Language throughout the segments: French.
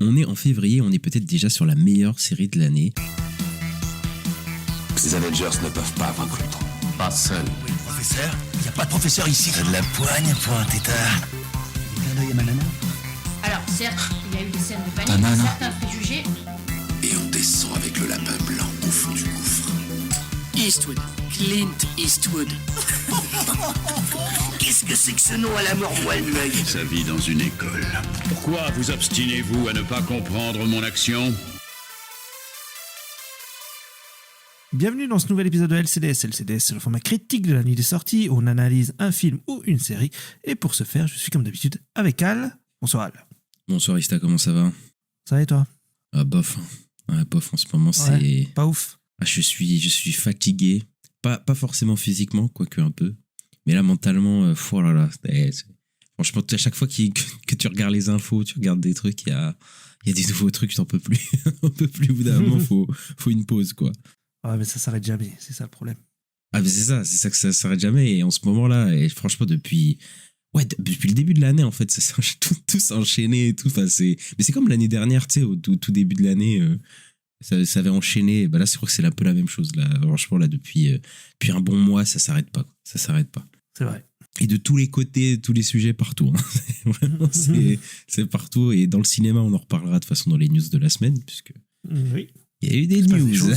On est en février, on est peut-être déjà sur la meilleure série de l'année. Ces Avengers ne peuvent pas vaincre Ultron. Pas seul. Oui, professeur. Il n'y a pas de professeur ici. T'as de la poigne pour un tétard. Et clin d'œil à ma nana. Alors, certes, il y a eu des scènes de panique, Ta nana. certains préjugés. Et on descend avec le lapin blanc au fond du gouffre. Eastwood. Clint Eastwood. Qu'est-ce que c'est que ce nom à la mort l'œil? Sa vie dans une école. Pourquoi vous obstinez-vous à ne pas comprendre mon action ? Bienvenue dans ce nouvel épisode de LCDS. LCDS, c'est le format critique de la nuit des sorties où on analyse un film ou une série. Et pour ce faire, je suis comme d'habitude avec Al. Bonsoir Al. Bonsoir Ista, comment ça va ? Ça va et toi ? Ah bof. Ouais, bof en ce moment, c'est... Pas ouf. Ah, je suis fatigué. Pas forcément physiquement, quoique un peu. Mais là, mentalement, oh là là. Franchement, à chaque fois que tu regardes les infos, tu regardes des trucs, il y a des nouveaux trucs, t'en peux plus. On peut plus, au bout d'un moment, faut une pause, quoi. Ouais, mais ça s'arrête jamais, c'est ça le problème. Ah, mais c'est ça que ça s'arrête jamais. Et en ce moment-là, et franchement, depuis le début de l'année, en fait, ça s'est tout s'enchaîné et tout. Enfin, mais c'est comme l'année dernière, tu sais, au tout début de l'année, ça avait enchaîné. Bah là, je crois que c'est un peu la même chose. Là, franchement, là, depuis un bon mois, ça s'arrête pas. Ça s'arrête pas. C'est vrai. Et de tous les côtés, tous les sujets, partout. Hein. Vraiment, c'est partout. Et dans le cinéma, on en reparlera de toute façon dans les news de la semaine, puisque... Oui. Il y a eu des news.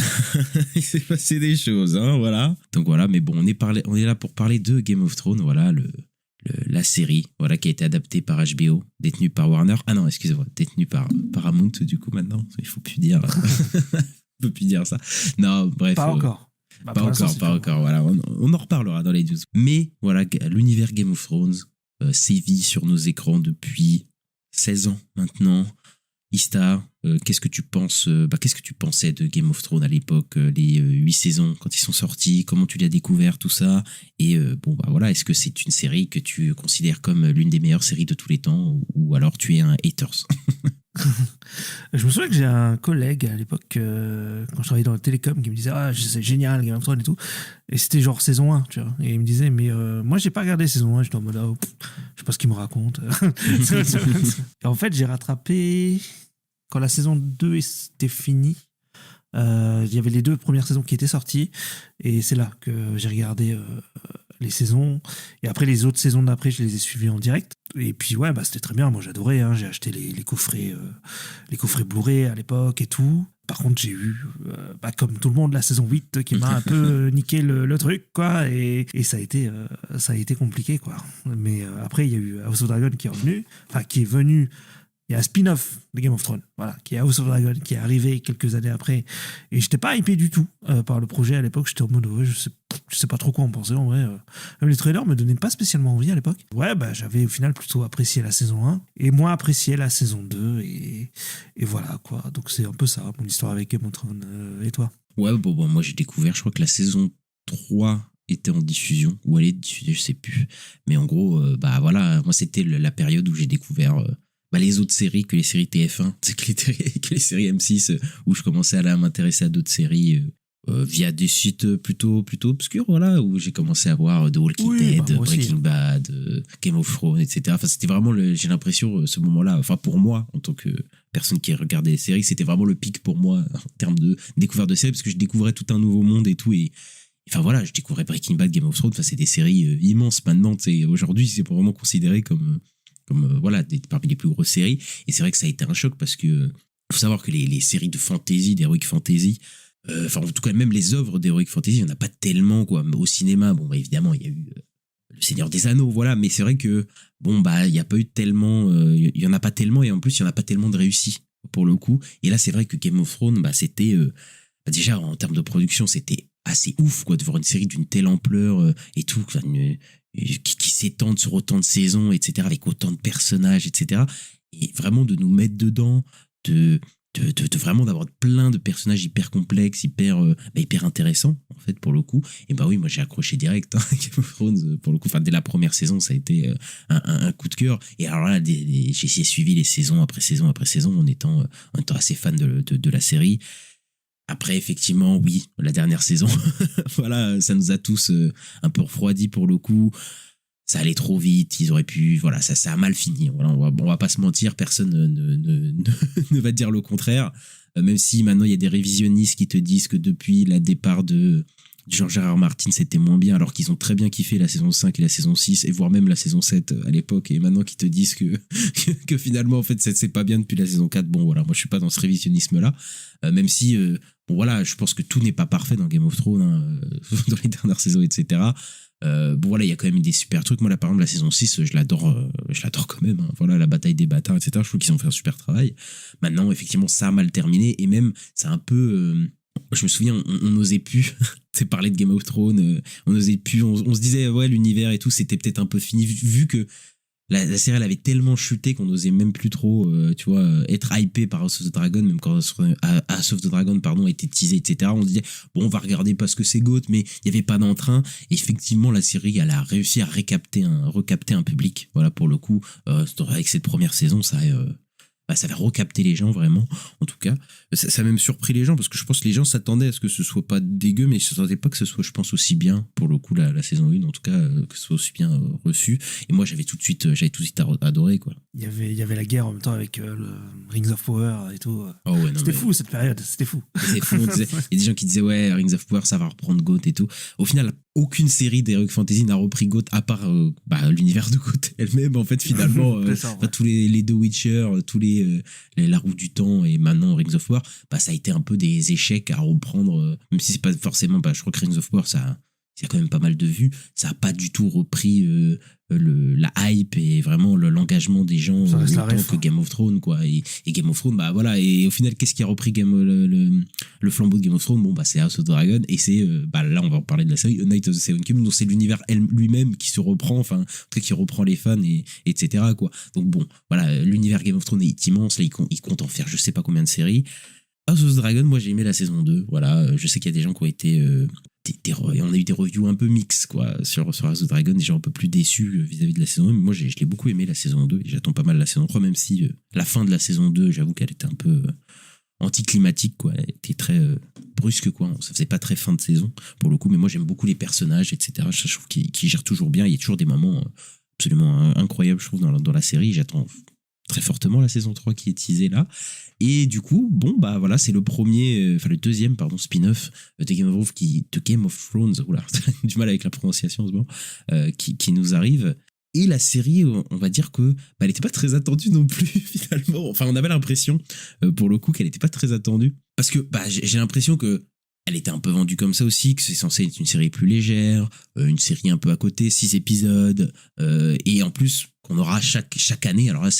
Il s'est passé des choses, hein, voilà. Donc voilà, mais bon, on est là pour parler de Game of Thrones, voilà, la série, voilà, qui a été adaptée par HBO, détenue par Warner. Ah non, excusez-moi, détenue par Paramount, du coup, maintenant. Il faut plus dire. On peut plus dire ça. Non, bref. Pas encore. Bah, pas encore, voilà. On en reparlera dans les news. Mais voilà, l'univers Game of Thrones sévit sur nos écrans depuis 16 ans maintenant. Ista, qu'est-ce que tu penses qu'est-ce que tu pensais de Game of Thrones à l'époque, les 8 saisons quand ils sont sortis, comment tu l'as découvert, tout ça, et voilà, est-ce que c'est une série que tu considères comme l'une des meilleures séries de tous les temps, ou alors tu es un haters? Je me souviens que j'ai un collègue à l'époque, quand je travaillais dans le télécom, qui me disait « Ah, c'est génial, Game of Thrones et tout », et c'était genre saison 1, tu vois, et il me disait « Mais moi, j'ai pas regardé saison 1, j'étais en mode je sais pas ce qu'il me raconte. » Et en fait, j'ai rattrapé... Quand la saison 2 était finie, il y avait les 2 premières saisons qui étaient sorties, et c'est là que j'ai regardé les saisons, et après les autres saisons d'après, je les ai suivies en direct, et puis ouais, c'était très bien, moi j'adorais, hein. J'ai acheté les coffrets Blu-ray à l'époque et tout. Par contre, j'ai eu, comme tout le monde, la saison 8 qui m'a un peu niqué le truc, quoi, et ça a été compliqué, quoi. Mais après, il y a eu House of Dragon qui est venu. Il y a un spin-off de Game of Thrones, voilà, qui est House of Dragon, qui est arrivé quelques années après. Et j'étais pas hypé du tout par le projet à l'époque. J'étais en mode, ouais, je sais pas trop quoi en penser en vrai. Même les trailers me donnaient pas spécialement envie à l'époque. Ouais, j'avais au final plutôt apprécié la saison 1 et moins apprécié la saison 2. Et voilà, quoi. Donc c'est un peu ça, mon histoire avec Game of Thrones. Et toi ? Ouais, bon, moi j'ai découvert, je crois que la saison 3 était en diffusion, ou elle est diffusée, je sais plus. Mais en gros, voilà, moi c'était la période où j'ai découvert... les autres séries que les séries TF1, que les séries M6, où je commençais à m'intéresser à d'autres séries via des sites plutôt obscurs, voilà, où j'ai commencé à voir The Walking Dead, Breaking Bad, Game of Thrones, etc. Enfin, c'était vraiment, j'ai l'impression, ce moment-là, enfin pour moi, en tant que personne qui regardait les séries, c'était vraiment le pic pour moi en termes de découverte de séries, parce que je découvrais tout un nouveau monde et tout, et enfin voilà, je découvrais Breaking Bad, Game of Thrones, enfin c'est des séries immenses maintenant, aujourd'hui c'est vraiment considéré comme voilà, parmi les plus grosses séries. Et c'est vrai que ça a été un choc parce que faut savoir que les séries de fantasy, d'heroic fantasy, en tout cas même les œuvres d'heroic fantasy, il n'y en a pas tellement, quoi. Au cinéma, évidemment il y a eu Le Seigneur des Anneaux, voilà, mais c'est vrai que il n'y a pas eu tellement, il y en a pas tellement, et en plus il y en a pas tellement de réussi pour le coup. Et là c'est vrai que Game of Thrones, c'était déjà en termes de production, c'était assez ouf, quoi, de voir une série d'une telle ampleur et tout, qui s'étendent sur autant de saisons, etc., avec autant de personnages, etc. Et vraiment de nous mettre dedans, de vraiment d'avoir plein de personnages hyper complexes, hyper intéressants, en fait, pour le coup. Et oui, moi j'ai accroché direct, hein, Game of Thrones, pour le coup. Enfin, dès la première saison, ça a été un coup de cœur. Et alors là, j'ai suivi les saison après saison après saison, en étant assez fan de la série. Après, effectivement, oui, la dernière saison, voilà, ça nous a tous un peu refroidis pour le coup. ça allait trop vite, ils auraient pu, voilà, ça a mal fini. Voilà, on va pas se mentir, personne ne va dire le contraire. Même si maintenant il y a des révisionnistes qui te disent que depuis le départ de George R.R. Martin, c'était moins bien, alors qu'ils ont très bien kiffé la saison 5 et la saison 6, et voire même la saison 7 à l'époque, et maintenant qu'ils te disent que finalement, en fait, c'est pas bien depuis la saison 4. Bon, voilà, moi je suis pas dans ce révisionnisme-là, même si, bon voilà, je pense que tout n'est pas parfait dans Game of Thrones, hein, dans les dernières saisons, etc. Bon voilà, il y a quand même des super trucs. Moi là par exemple la saison 6 je l'adore quand même, hein. Voilà, la bataille des bâtards, etc. Je trouve qu'ils ont fait un super travail. Maintenant effectivement ça a mal terminé, et même c'est un peu je me souviens, on n'osait plus parler de Game of Thrones, on n'osait plus, on se disait ouais l'univers et tout c'était peut-être un peu fini, vu que la série elle avait tellement chuté qu'on n'osait même plus trop tu vois, être hypé par House of the Dragon. Même quand House of the Dragon pardon était teasé, etc., on se disait bon on va regarder parce que c'est GOAT, mais il n'y avait pas d'entrain. Et effectivement la série elle a réussi à recapter un public, voilà, pour le coup, avec cette première saison ça avait recapté les gens vraiment, en tout cas ça a même surpris les gens, parce que je pense que les gens s'attendaient à ce que ce soit pas dégueu, mais ils s'attendaient pas que ce soit, je pense, aussi bien, pour le coup la saison 1 en tout cas, que ce soit aussi bien reçu. Et moi j'avais tout de suite adoré quoi. Il y avait la guerre en même temps avec le Rings of Power et tout. Oh ouais, non, c'était fou cette période, c'était fou. C'est fou, il y a des gens qui disaient ouais Rings of Power ça va reprendre GOAT et tout. Au final aucune série d'Heroic Fantasy n'a repris GOAT à part l'univers de GOAT elle-même, en fait, finalement. Tous les The Witcher, tous les La Roue du Temps et maintenant Rings of Power, ça a été un peu des échecs à reprendre, même si c'est pas forcément, je crois que Rings of Power ça il y a quand même pas mal de vues, ça a pas du tout repris la hype et vraiment l'engagement des gens autant que Game of Thrones, quoi. Et Game of Thrones, voilà, et au final qu'est-ce qui a repris le flambeau de Game of Thrones? C'est House of the Dragon, et c'est là on va en parler de la série A Night of the Seven Kingdoms, donc c'est l'univers lui-même qui se reprend, enfin en tout cas qui reprend les fans et etc., quoi. Donc bon voilà, l'univers Game of Thrones est immense, là il compte en faire je sais pas combien de séries. House of the Dragon, moi j'ai aimé la saison 2, voilà, je sais qu'il y a des gens qui ont été on a eu des reviews un peu mixtes quoi sur House of the Dragon, des gens un peu plus déçus vis-à-vis de la saison 1, mais moi je l'ai beaucoup aimé la saison 2 et j'attends pas mal la saison 3, même si la fin de la saison 2 j'avoue qu'elle était un peu anticlimatique quoi, elle était très brusque quoi, ça faisait pas très fin de saison pour le coup, mais moi j'aime beaucoup les personnages, etc. Je trouve qu'ils gèrent toujours bien, il y a toujours des moments absolument incroyables je trouve dans la série. J'attends très fortement la saison 3 qui est teasée là. Et du coup, voilà, c'est le deuxième spin-off de Game of Thrones, oula, du mal avec la prononciation en ce moment, qui nous arrive. Et la série, on va dire que elle n'était pas très attendue non plus finalement. Enfin, on avait l'impression, pour le coup, qu'elle n'était pas très attendue. Parce que j'ai l'impression que elle était un peu vendue comme ça aussi, que c'est censé être une série plus légère, une série un peu à côté, 6 épisodes, et en plus qu'on aura chaque année. Alors là,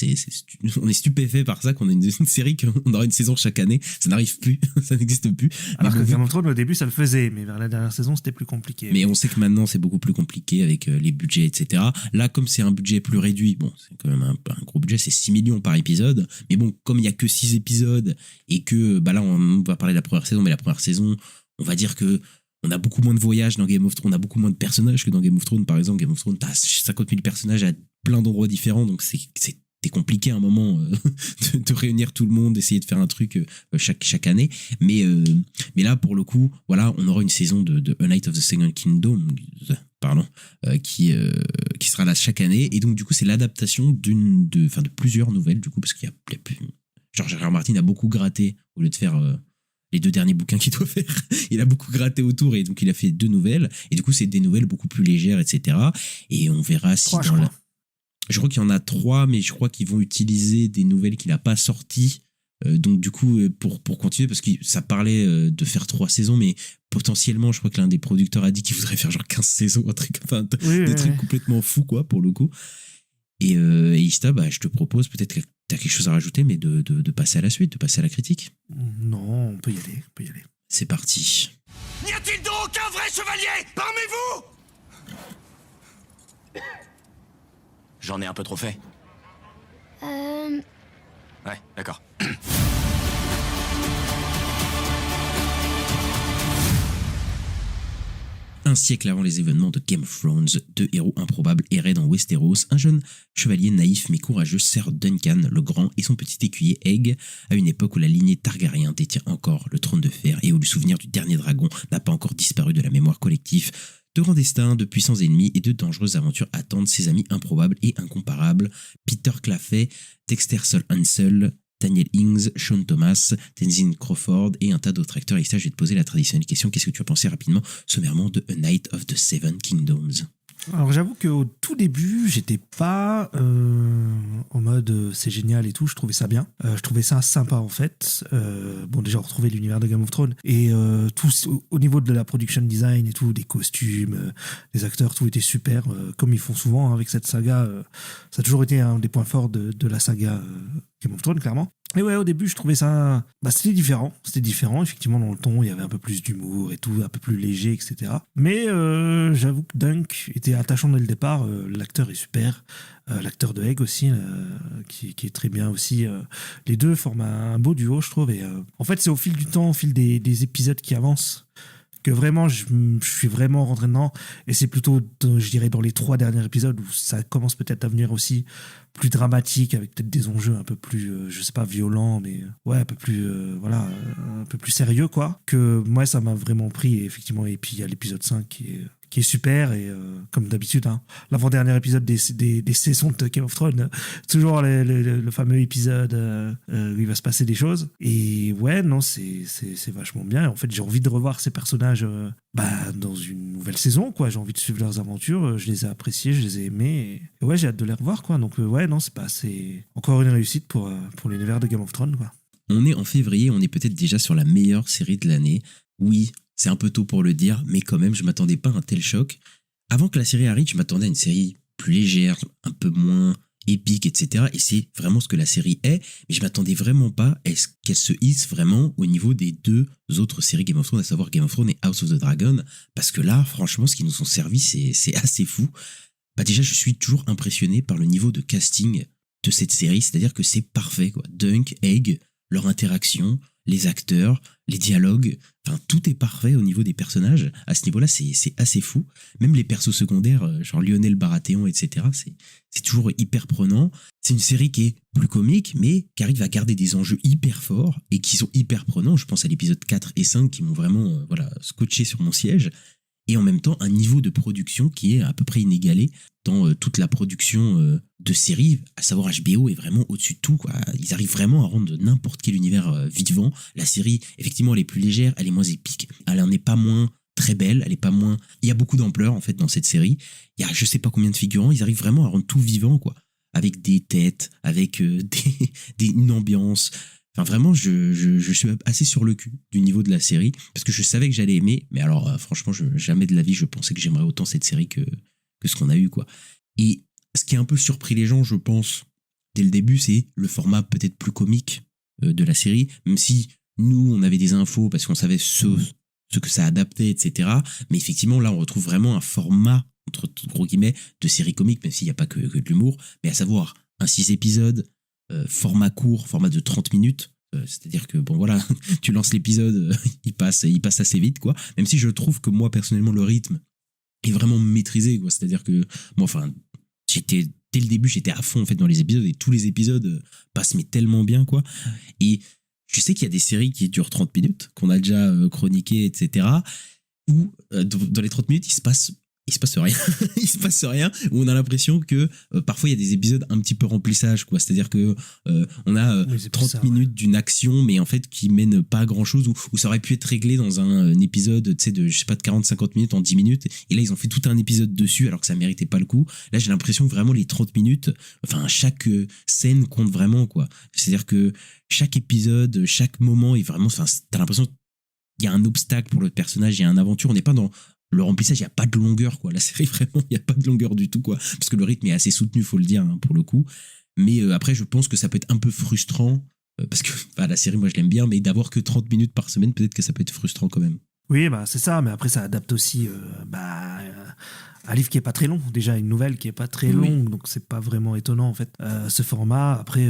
on est stupéfait par ça, qu'on a une série qu'on aura une saison chaque année. Ça n'arrive plus, ça n'existe plus. Alors que Game of Thrones au début ça le faisait, mais vers la dernière saison c'était plus compliqué. Mais on sait que maintenant c'est beaucoup plus compliqué avec les budgets, etc. Là, comme c'est un budget plus réduit, c'est quand même un gros budget, c'est 6 millions par épisode. Mais bon, comme il y a que 6 épisodes et que là on va parler de la première saison, mais la première saison, on va dire que on a beaucoup moins de voyages dans Game of Thrones, on a beaucoup moins de personnages que dans Game of Thrones. Par exemple, Game of Thrones, t'as 50 000 personnages à plein d'endroits différents, donc c'était compliqué à un moment de réunir tout le monde, d'essayer de faire un truc chaque année. Mais là, pour le coup, voilà, on aura une saison de A Night of the Second Kingdom, qui sera là chaque année. Et donc, du coup, c'est l'adaptation de plusieurs nouvelles, du coup, parce qu'il y a plus... George R.R. Martin a beaucoup gratté, au lieu de faire... les 2 derniers bouquins qu'il doit faire, il a beaucoup gratté autour et donc il a fait 2 nouvelles, et du coup c'est des nouvelles beaucoup plus légères, etc. Et on verra si je crois qu'il y en a 3, mais je crois qu'ils vont utiliser des nouvelles qu'il n'a pas sorties, donc du coup pour continuer, parce que ça parlait de faire 3 saisons, mais potentiellement je crois que l'un des producteurs a dit qu'il voudrait faire genre 15 saisons, un truc, des trucs complètement fous quoi pour le coup. Et Ista, je te propose peut-être que t'as quelque chose à rajouter, mais de passer à la suite, de passer à la critique. Non, on peut y aller. C'est parti. N'y a-t-il donc aucun vrai chevalier parmi vous? J'en ai un peu trop fait. Ouais, d'accord. Un siècle avant les événements de Game of Thrones, 2 héros improbables erraient dans Westeros. Un jeune chevalier naïf mais courageux, Sir Duncan le Grand, et son petit écuyer Egg, à une époque où la lignée Targaryen détient encore le trône de fer et où le souvenir du dernier dragon n'a pas encore disparu de la mémoire collective. De grands destins, de puissants ennemis et de dangereuses aventures attendent ses amis improbables et incomparables. Peter Claffey, Dexter Hansel, Daniel Ings, Sean Thomas, Tenzin Crawford et un tas d'autres acteurs. Et ça, je vais te poser la traditionnelle question. Qu'est-ce que tu as pensé rapidement, sommairement, de A Night of the Seven Kingdoms ? Alors j'avoue qu'au tout début, j'étais pas en mode c'est génial et tout, je trouvais ça bien. Je trouvais ça sympa en fait. Bon, déjà retrouver l'univers de Game of Thrones et tout au niveau de la production design et tout, des costumes, des acteurs, tout était super. Comme ils font souvent avec cette saga, ça a toujours été un des points forts de la saga Game of Thrones, clairement. Et ouais, au début, je trouvais ça... c'était différent. C'était différent. Effectivement, dans le ton, il y avait un peu plus d'humour et tout, un peu plus léger, etc. Mais j'avoue que Dunk était attachant dès le départ. L'acteur est super. L'acteur de Egg aussi, qui est très bien aussi. Les deux forment un beau duo, je trouve. Et en fait, c'est au fil du temps, au fil des épisodes qui avancent, que vraiment je suis vraiment rentré dedans, et c'est plutôt je dirais dans les 3 derniers épisodes où ça commence peut-être à venir aussi plus dramatique, avec peut-être des enjeux un peu plus je sais pas violents, mais ouais un peu plus voilà, un peu plus sérieux quoi, que moi ça m'a vraiment pris. Et effectivement, et puis il y a l'épisode 5 qui est super, et comme d'habitude l'avant-dernier épisode des saisons de Game of Thrones, toujours le fameux épisode où il va se passer des choses, et ouais non c'est vachement bien. En fait j'ai envie de revoir ces personnages dans une nouvelle saison quoi, j'ai envie de suivre leurs aventures, je les ai appréciés, je les ai aimés, et ouais j'ai hâte de les revoir quoi. Donc ouais non c'est encore une réussite pour l'univers de Game of Thrones quoi. On est en février, on est peut-être déjà sur la meilleure série de l'année. Oui, c'est un peu tôt pour le dire, mais quand même, je m'attendais pas à un tel choc. Avant que la série arrive, je m'attendais à une série plus légère, un peu moins épique, etc. Et c'est vraiment ce que la série est, mais je m'attendais vraiment pas à ce qu'elle se hisse vraiment au niveau des 2 autres séries Game of Thrones, à savoir Game of Thrones et House of the Dragon, parce que là, franchement, ce qu'ils nous ont servi, c'est assez fou. Déjà, je suis toujours impressionné par le niveau de casting de cette série, c'est-à-dire que c'est parfait, quoi. Dunk, Egg, leur interaction, les acteurs, les dialogues, enfin tout est parfait au niveau des personnages. À ce niveau-là, c'est assez fou. Même les persos secondaires, genre Lionel Baratheon, etc., c'est toujours hyper prenant. C'est une série qui est plus comique, mais qui arrive à garder des enjeux hyper forts et qui sont hyper prenants. Je pense à l'épisode 4 et 5 qui m'ont vraiment scotché sur mon siège. Et en même temps, un niveau de production qui est à peu près inégalé dans toute la production de séries, à savoir HBO est vraiment au-dessus de tout, quoi. Ils arrivent vraiment à rendre n'importe quel univers vivant. La série, effectivement, elle est plus légère, elle est moins épique, elle en est pas moins très belle, elle est pas moins... Il y a beaucoup d'ampleur, en fait, dans cette série. Il y a je sais pas combien de figurants, ils arrivent vraiment à rendre tout vivant, quoi. Avec des têtes, avec une ambiance... Enfin, vraiment, je suis assez sur le cul du niveau de la série, parce que je savais que j'allais aimer, mais alors, franchement, jamais de la vie, je pensais que j'aimerais autant cette série que ce qu'on a eu, quoi. Et ce qui a un peu surpris les gens, je pense, dès le début, c'est le format peut-être plus comique de la série, même si nous, on avait des infos, parce qu'on savait ce que ça adaptait, etc. Mais effectivement, là, on retrouve vraiment un format, entre gros guillemets, de série comique, même s'il n'y a pas que de l'humour, mais à savoir un 6 épisodes, format court, format de 30 minutes, c'est-à-dire que bon voilà, tu lances l'épisode, il passe assez vite quoi, même si je trouve que moi personnellement le rythme est vraiment maîtrisé quoi, c'est-à-dire que moi dès le début j'étais à fond en fait dans les épisodes, et tous les épisodes passent mais tellement bien quoi. Et je sais qu'il y a des séries qui durent 30 minutes, qu'on a déjà chroniqué, etc., où dans les 30 minutes il se passe rien. Il se passe rien, où on a l'impression que parfois il y a des épisodes un petit peu remplissage quoi, c'est-à-dire que on a 30 minutes d'une action mais en fait qui mène pas à grand chose, où ça aurait pu être réglé dans un épisode tu sais de je sais pas de 40-50 minutes en 10 minutes, et là ils ont fait tout un épisode dessus alors que ça méritait pas le coup. Là j'ai l'impression que vraiment les 30 minutes, enfin chaque scène compte vraiment quoi, c'est-à-dire que chaque épisode, chaque moment est vraiment, enfin t'as l'impression qu'il y a un obstacle pour le personnage, il y a une aventure, on n'est pas dans le remplissage, il n'y a pas de longueur, quoi. La série, vraiment, il n'y a pas de longueur du tout, quoi. Parce que le rythme est assez soutenu, faut le dire, pour le coup. Mais après, je pense que ça peut être un peu frustrant, parce que la série, moi, je l'aime bien, mais d'avoir que 30 minutes par semaine, peut-être que ça peut être frustrant quand même. Oui, c'est ça, mais après, ça adapte aussi un livre qui est pas très long. Déjà, une nouvelle qui est pas très longue, donc c'est pas vraiment étonnant, en fait, ce format. Après,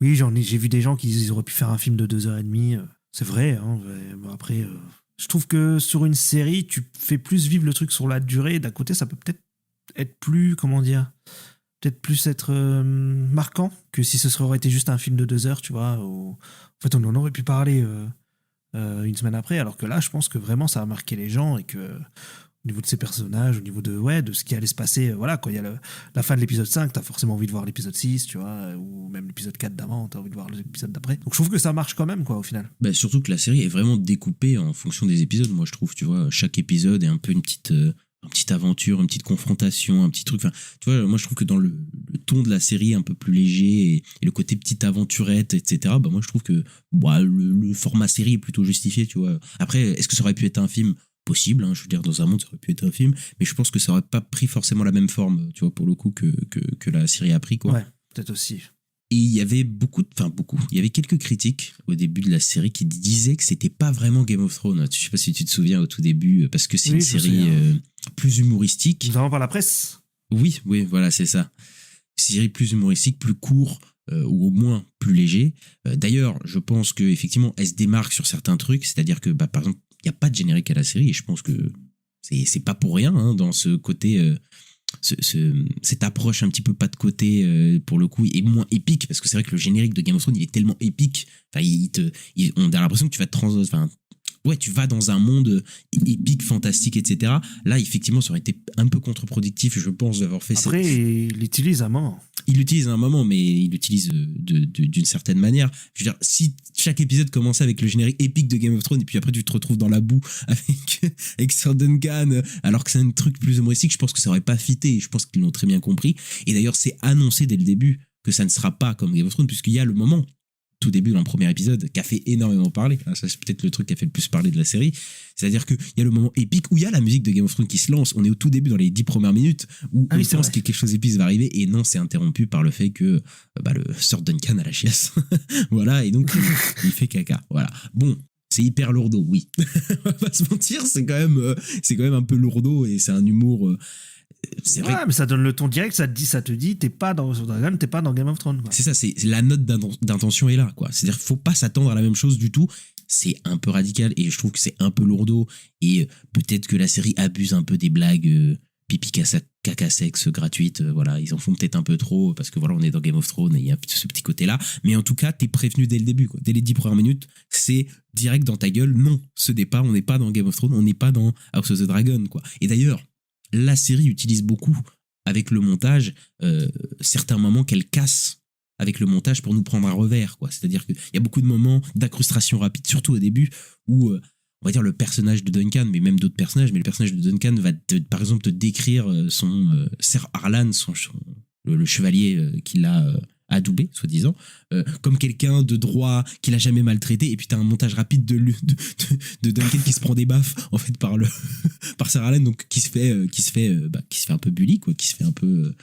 oui, j'ai vu des gens qui disent qu'ils auraient pu faire un film de 2h30. C'est vrai, hein. Après... je trouve que sur une série, tu fais plus vivre le truc sur la durée. D'un côté, ça peut peut-être être plus, comment dire, peut-être plus être marquant que si ce aurait été juste un film de 2 heures, tu vois. En fait, on en aurait pu parler une semaine après, alors que là, je pense que vraiment, ça a marqué les gens et que Au niveau de ses personnages, au niveau de ce qui allait se passer. Voilà, quand il y a la fin de l'épisode 5, t'as forcément envie de voir l'épisode 6, tu vois, ou même l'épisode 4 d'avant, t'as envie de voir l'épisode d'après. Donc je trouve que ça marche quand même, quoi, au final. Bah, surtout que la série est vraiment découpée en fonction des épisodes. Moi, je trouve, tu vois, chaque épisode est un peu une petite aventure, une petite confrontation, un petit truc. Enfin, tu vois, moi, je trouve que dans le ton de la série un peu plus léger et le côté petite aventurette, etc., bah, moi, je trouve que le format série est plutôt justifié, tu vois. Après, est-ce que ça aurait pu être un film? Possible, hein, je veux dire, dans un monde, ça aurait pu être un film, mais je pense que ça aurait pas pris forcément la même forme, tu vois, pour le coup, que la série a pris, quoi. Ouais, peut-être aussi. Et il y avait il y avait quelques critiques au début de la série qui disaient que c'était pas vraiment Game of Thrones. Je sais pas si tu te souviens au tout début, parce que c'est une série plus humoristique. Notamment par la presse. Oui, voilà, c'est ça. Série plus humoristique, plus court, ou au moins plus léger. D'ailleurs, je pense que effectivement, elle se démarque sur certains trucs, c'est-à-dire que, par exemple, il n'y a pas de générique à la série, et je pense que c'est pas pour rien, hein, dans ce côté, cette approche un petit peu pas de côté, pour le coup, est moins épique, parce que c'est vrai que le générique de Game of Thrones, il est tellement épique, enfin, on a l'impression que tu vas tu vas dans un monde épique, fantastique, etc. Là, effectivement, ça aurait été un peu contre-productif, je pense, d'avoir fait ça. Après, il l'utilise à un moment. Il l'utilise à un moment, mais il l'utilise d'une certaine manière. Je veux dire, si chaque épisode commençait avec le générique épique de Game of Thrones, et puis après tu te retrouves dans la boue avec Sir Duncan, alors que c'est un truc plus humoristique, je pense que ça aurait pas fité. Je pense qu'ils l'ont très bien compris. Et d'ailleurs, c'est annoncé dès le début que ça ne sera pas comme Game of Thrones, puisqu'il y a le moment, tout début dans le premier épisode, qui a fait énormément parler. Ça, c'est peut-être le truc qui a fait le plus parler de la série. C'est-à-dire qu'il y a le moment épique où il y a la musique de Game of Thrones qui se lance. On est au tout début, dans les 10 premières minutes, où on pense que quelque chose d'épique va arriver, et non, c'est interrompu par le fait que le Sir Duncan a la chiasse. Voilà, et donc il fait caca. Voilà. Bon, c'est hyper lourdeau, oui. On va pas se mentir, c'est quand même un peu lourdeau, et c'est un humour. C'est vrai. Ouais, mais ça donne le ton direct, ça te dit, t'es pas dans Dragon, t'es pas dans Game of Thrones, quoi. C'est ça, c'est la note d'intention est là, quoi. C'est-à-dire qu'il faut pas s'attendre à la même chose du tout. C'est un peu radical, et je trouve que c'est un peu lourdeau, et peut-être que la série abuse un peu des blagues pipi caca sexe gratuites. Voilà, ils en font peut-être un peu trop, parce que voilà, on est dans Game of Thrones et il y a ce petit côté-là. Mais en tout cas, t'es prévenu dès le début, quoi. Dès les 10 premières minutes, c'est direct dans ta gueule. Non, ce départ, on n'est pas dans Game of Thrones, on n'est pas dans House of the Dragon, quoi. Et d'ailleurs, la série utilise beaucoup avec le montage certains moments qu'elle casse avec le montage pour nous prendre à revers, quoi. C'est-à-dire qu'il y a beaucoup de moments d'incrustation rapide, surtout au début, où on va dire le personnage de Duncan, mais même d'autres personnages, mais le personnage de Duncan va par exemple te décrire son Sir Harlan, le chevalier qu'il a adoubé, soi-disant, comme quelqu'un de droit qu'il a jamais maltraité, et puis t'as un montage rapide de Duncan qui se prend des baffes en fait par Sir Harlan, donc qui se fait un peu bully, quoi, qui se fait un peu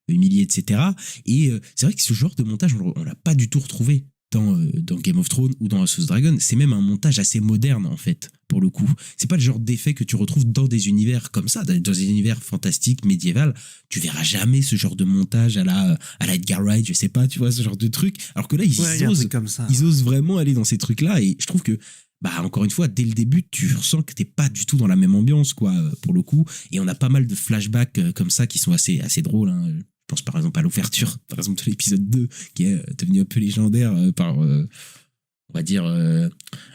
humilié, etc. Et c'est vrai que ce genre de montage, on l'a pas du tout retrouvé dans Game of Thrones ou dans House of the Dragon. C'est même un montage assez moderne, en fait, pour le coup. C'est pas le genre d'effet que tu retrouves dans des univers comme ça, dans des univers fantastiques, médiéval. Tu verras jamais ce genre de montage à la Edgar Wright, je sais pas, tu vois, ce genre de truc. Alors que là, ils osent vraiment aller dans ces trucs-là, et je trouve que encore une fois, dès le début, tu ressens que t'es pas du tout dans la même ambiance, quoi, pour le coup. Et on a pas mal de flashbacks comme ça qui sont assez drôles, hein. Je pense par exemple à l'ouverture, par exemple de l'épisode 2, qui est devenu un peu légendaire par, on va dire,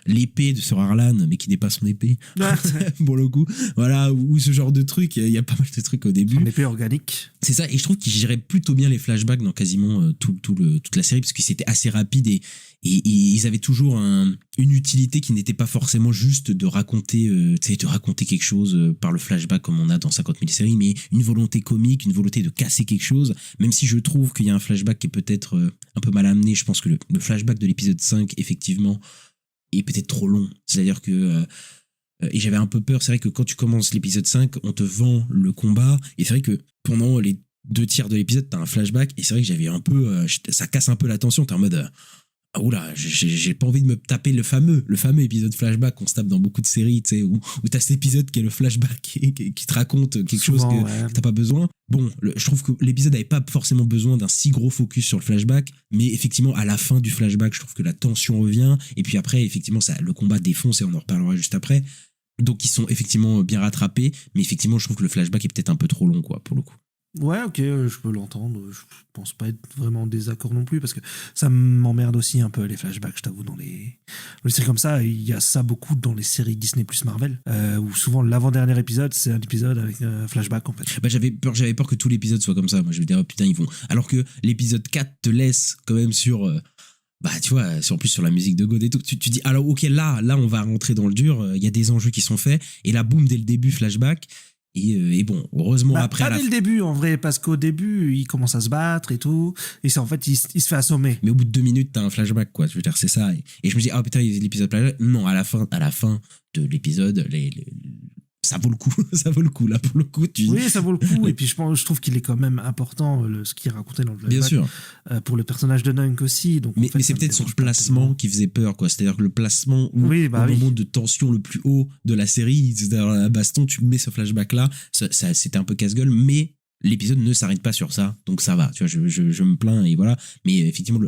l'épée de Sir Harlan, mais qui n'est pas son épée, pour le coup. Voilà, ou ce genre de truc. Il y a pas mal de trucs au début. Son épée organique. C'est ça, et je trouve qu'il gérait plutôt bien les flashbacks dans quasiment toute la série, parce que c'était assez rapide, et ils avaient toujours une utilité qui n'était pas forcément juste de raconter quelque chose par le flashback comme on a dans 50 000 séries, mais une volonté comique, une volonté de casser quelque chose, même si je trouve qu'il y a un flashback qui est peut-être un peu mal amené. Je pense que le flashback de l'épisode 5, effectivement, est peut-être trop long. C'est-à-dire que et j'avais un peu peur, c'est vrai que quand tu commences l'épisode 5, on te vend le combat, et c'est vrai que pendant les 2/3 de l'épisode, t'as un flashback, et c'est vrai que j'avais un peu, ça casse un peu l'attention, t'es en mode, oula, j'ai pas envie de me taper le fameux épisode flashback qu'on se tape dans beaucoup de séries, tu sais, où t'as cet épisode qui est le flashback qui te raconte quelque chose que t'as pas besoin. Bon, je trouve que l'épisode avait pas forcément besoin d'un si gros focus sur le flashback, mais effectivement, à la fin du flashback, je trouve que la tension revient, et puis après, effectivement, le combat défonce, et on en reparlera juste après. Donc, ils sont effectivement bien rattrapés, mais effectivement, je trouve que le flashback est peut-être un peu trop long, quoi, pour le coup. Ouais, ok, je peux l'entendre. Je pense pas être vraiment en désaccord non plus, parce que ça m'emmerde aussi un peu les flashbacks, je t'avoue, dans les séries comme ça, il y a ça beaucoup dans les séries Disney plus Marvel, où souvent l'avant-dernier épisode, c'est un épisode avec flashback en fait. Bah, j'avais peur que tout l'épisode soit comme ça. Moi, je me disais, oh putain, ils vont. Alors que l'épisode 4 te laisse quand même sur. Bah, tu vois, en plus sur la musique de God et tout. Tu dis, alors, ok, là, on va rentrer dans le dur. Il y a des enjeux qui sont faits. Et là, boum, dès le début, flashback. Et bon, heureusement, après. Pas dès le début, en vrai, parce qu'au début, il commence à se battre et tout. Et c'est en fait, il se fait assommer. Mais au bout de 2 minutes, t'as un flashback, quoi. Je veux dire, c'est ça. Et je me dis, ah putain, il y a l'épisode flashback. Non, à la fin de l'épisode, ça vaut le coup. Ça vaut le coup, là, pour le coup. Oui, ça vaut le coup. Et puis, je trouve qu'il est quand même important, ce qu'il racontait dans le flashback. Bien sûr. Pour le personnage de Nunk aussi. Donc, mais en fait, c'est peut-être son placement qui faisait peur, quoi. C'est-à-dire que le placement où, au moment de tension le plus haut de la série, c'est-à-dire la baston, tu mets ce flashback-là, ça, c'était un peu casse-gueule, mais l'épisode ne s'arrête pas sur ça. Donc ça va, tu vois, je me plains et voilà. Mais effectivement,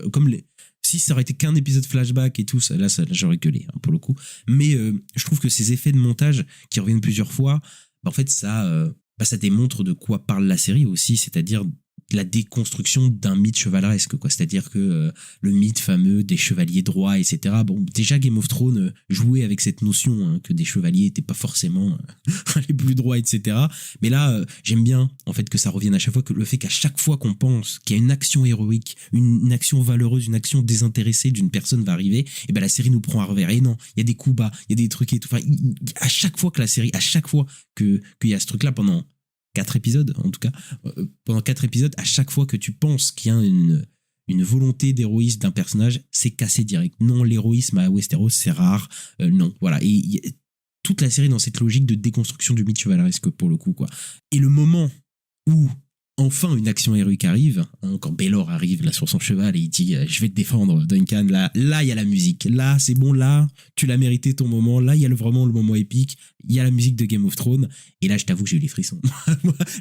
si ça aurait été qu'un épisode flashback et tout, là j'aurais gueulé, hein, pour le coup. Mais je trouve que ces effets de montage qui reviennent plusieurs fois, en fait, ça démontre de quoi parle la série aussi, c'est-à-dire la déconstruction d'un mythe chevaleresque, quoi. C'est-à-dire que le mythe fameux des chevaliers droits, etc. Bon, déjà Game of Thrones jouait avec cette notion, hein, que des chevaliers n'étaient pas forcément les plus droits, etc. Mais là, j'aime bien en fait que ça revienne à chaque fois, que le fait qu'à chaque fois qu'on pense qu'il y a une action héroïque, une action valeureuse, une action désintéressée d'une personne va arriver, et ben la série nous prend à revers. Et non, il y a des coups bas, il y a des trucs et tout. Enfin, à chaque fois que la série, à chaque fois qu'il y a ce truc-là pendant 4 épisodes, en tout cas, pendant 4 épisodes, à chaque fois que tu penses qu'il y a une volonté d'héroïsme d'un personnage, c'est cassé direct. Non, l'héroïsme à Westeros, c'est rare. Non, voilà. Et toute la série dans cette logique de déconstruction du mythe chevaleresque, pour le coup, quoi. Et le moment où enfin une action héroïque arrive, hein, quand Baelor arrive là sur son cheval et il dit je vais te défendre, Duncan, là il y a la musique, là c'est bon, là tu l'as mérité ton moment, là il y a vraiment le moment épique, il y a la musique de Game of Thrones, et là je t'avoue que j'ai eu les frissons.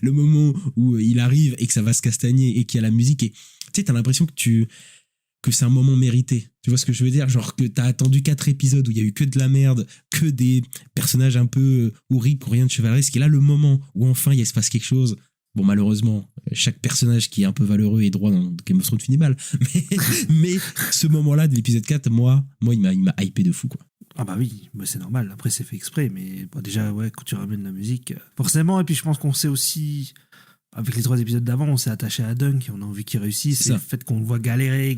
Le moment où il arrive et que ça va se castagner et qu'il y a la musique, et tu sais, t'as l'impression que c'est un moment mérité. Tu vois ce que je veux dire? Genre que t'as attendu 4 épisodes où il y a eu que de la merde, que des personnages un peu horribles, qui ont rien de chevaleresque, et là le moment où enfin il se passe quelque chose. Bon, malheureusement, chaque personnage qui est un peu valeureux et droit dans Game of Thrones finit mal. Mais ce moment-là de l'épisode 4, moi il m'a hypé de fou, quoi. Ah bah oui, bah c'est normal. Après, c'est fait exprès. Mais bon, déjà, ouais, quand tu ramènes la musique, forcément. Et puis, je pense qu'on sait aussi, avec les 3 épisodes d'avant, on s'est attaché à Dunk et on a envie qu'il réussisse. C'est le fait qu'on le voit galérer.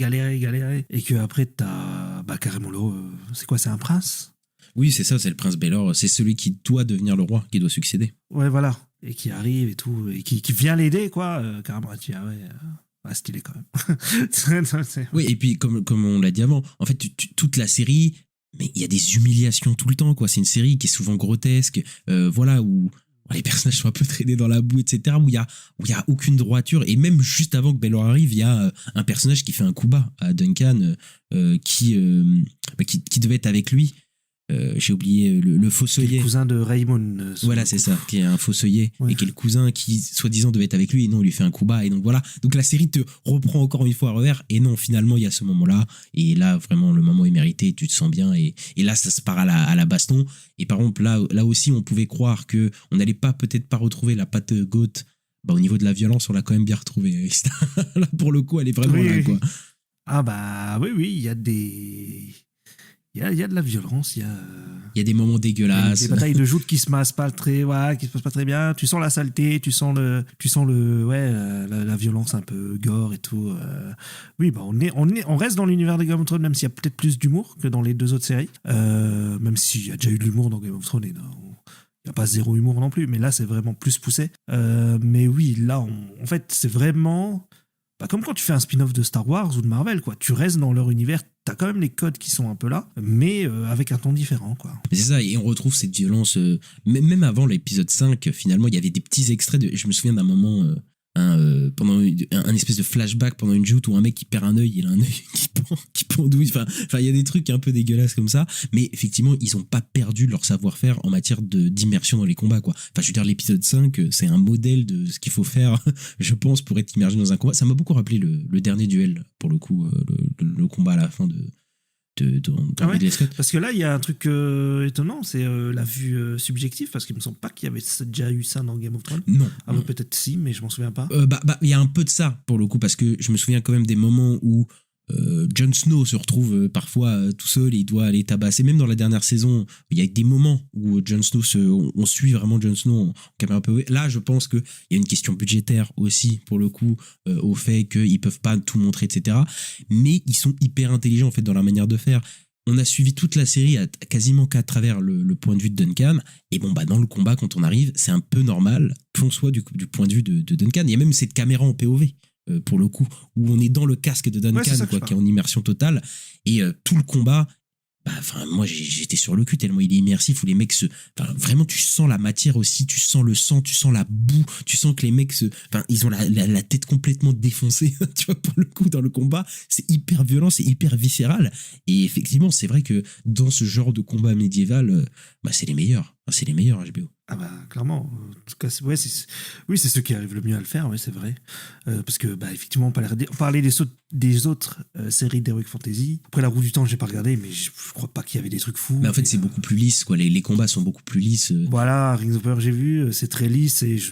Et qu'après, t'as carrément c'est quoi, c'est un prince? Oui, c'est ça, c'est le prince Baelor. C'est celui qui doit devenir le roi, qui doit succéder. Ouais, voilà. Et qui arrive et tout, et qui vient l'aider, quoi. Carrément, tu dis, ah ouais, stylé quand même. Oui, et puis, comme on l'a dit avant, en fait, toute la série, mais il y a des humiliations tout le temps, quoi. C'est une série qui est souvent grotesque, voilà, où les personnages sont un peu traînés dans la boue, etc., où il y a aucune droiture. Et même juste avant que Baelor arrive, il y a un personnage qui fait un coup bas à Duncan, qui devait être avec lui. J'ai oublié le fossoyeur. Le cousin de Raymond. Voilà, c'est ça, qui est un fossoyeur, ouais. Et qui est le cousin qui, soi-disant, devait être avec lui, et non, il lui fait un coup bas. Et donc voilà. Donc la série te reprend encore une fois à revers, et non, finalement, il y a ce moment-là, et là, vraiment, le moment est mérité, tu te sens bien, et là, ça se part à la baston. Et par contre, là aussi, on pouvait croire que on n'allait peut-être pas retrouver la patte Goat. Bah, au niveau de la violence, on l'a quand même bien retrouvée. Là, pour le coup, elle est vraiment là, quoi. Ah bah oui, il y a des... Il y a de la violence, il y a des moments dégueulasses. Des batailles de joutes qui se passent pas très bien. Tu sens la saleté, tu sens la violence un peu gore et tout. Oui, bah on reste dans l'univers de Game of Thrones, même s'il y a peut-être plus d'humour que dans les 2 autres séries. Même s'il y a déjà eu de l'humour dans Game of Thrones, il n'y a pas 0 humour non plus, mais là c'est vraiment plus poussé. Mais oui, là en fait c'est vraiment... comme quand tu fais un spin-off de Star Wars ou de Marvel, quoi. Tu restes dans leur univers, t'as quand même les codes qui sont un peu là, mais avec un ton différent, quoi. C'est ça, et on retrouve cette violence, même avant l'épisode 5, finalement, il y avait des petits extraits, je me souviens d'un moment, pendant un espèce de flashback pendant une joute où un mec qui perd un œil, il a un œil qui pendouille, enfin il y a des trucs un peu dégueulasses comme ça, mais effectivement ils ont pas perdu leur savoir-faire en matière d'immersion dans les combats, quoi. Enfin je veux dire, l'épisode 5 c'est un modèle de ce qu'il faut faire je pense pour être immergé dans un combat. Ça m'a beaucoup rappelé le dernier duel, pour le coup, le combat à la fin de Ridley Scott. Parce que là il y a un truc étonnant, c'est la vue subjective, parce qu'il me semble pas qu'il y avait déjà eu ça dans Game of Thrones. Non. Peut-être si, mais je m'en souviens pas. Il y a un peu de ça, pour le coup, parce que je me souviens quand même des moments où Jon Snow se retrouve parfois tout seul et il doit aller tabasser. Même dans la dernière saison, il y a des moments où Jon Snow on suit vraiment Jon Snow en caméra POV. Là, je pense qu'il y a une question budgétaire aussi, pour le coup, au fait qu'ils peuvent pas tout montrer, etc. Mais ils sont hyper intelligents, en fait, dans la manière de faire. On a suivi toute la série quasiment qu'à travers le point de vue de Duncan. Et bon, bah, dans le combat, quand on arrive, c'est un peu normal qu'on soit du point de vue de Duncan. Il y a même cette caméra en POV. Pour le coup, où on est dans le casque de Duncan, qui est en immersion totale, et tout le combat, moi j'étais sur le cul tellement il est immersif, où les mecs vraiment tu sens la matière aussi, tu sens le sang, tu sens la boue, tu sens que les mecs ils ont la tête complètement défoncée, tu vois, pour le coup, dans le combat, c'est hyper violent, c'est hyper viscéral, et effectivement, c'est vrai que dans ce genre de combat médiéval, c'est les meilleurs HBO. Ah bah clairement, en tout cas, c'est ceux qui arrivent le mieux à le faire, oui, c'est vrai. Parce que effectivement, on parlait des autres séries d'Heroic Fantasy. Après, La Roue du Temps, j'ai pas regardé, mais je crois pas qu'il y avait des trucs fous. Mais en fait, c'est beaucoup plus lisse, quoi. Les combats sont beaucoup plus lisses. Voilà, Rings of Power, j'ai vu, c'est très lisse et je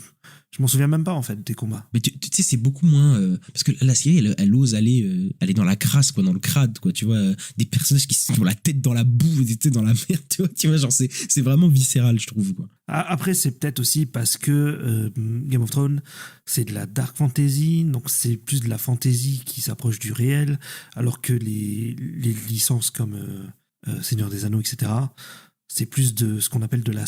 m'en souviens même pas, en fait, des combats. Mais tu sais, c'est beaucoup moins parce que la série, elle ose aller dans la crasse, quoi, dans le crade, quoi, tu vois, des personnages qui ont la tête dans la boue, dans la merde, tu vois, genre c'est vraiment viscéral, je trouve, quoi. Après, c'est peut-être aussi parce que Game of Thrones, c'est de la dark fantasy, donc c'est plus de la fantasy qui s'approche du réel, alors que les licences comme Seigneur des Anneaux, etc., c'est plus de ce qu'on appelle de la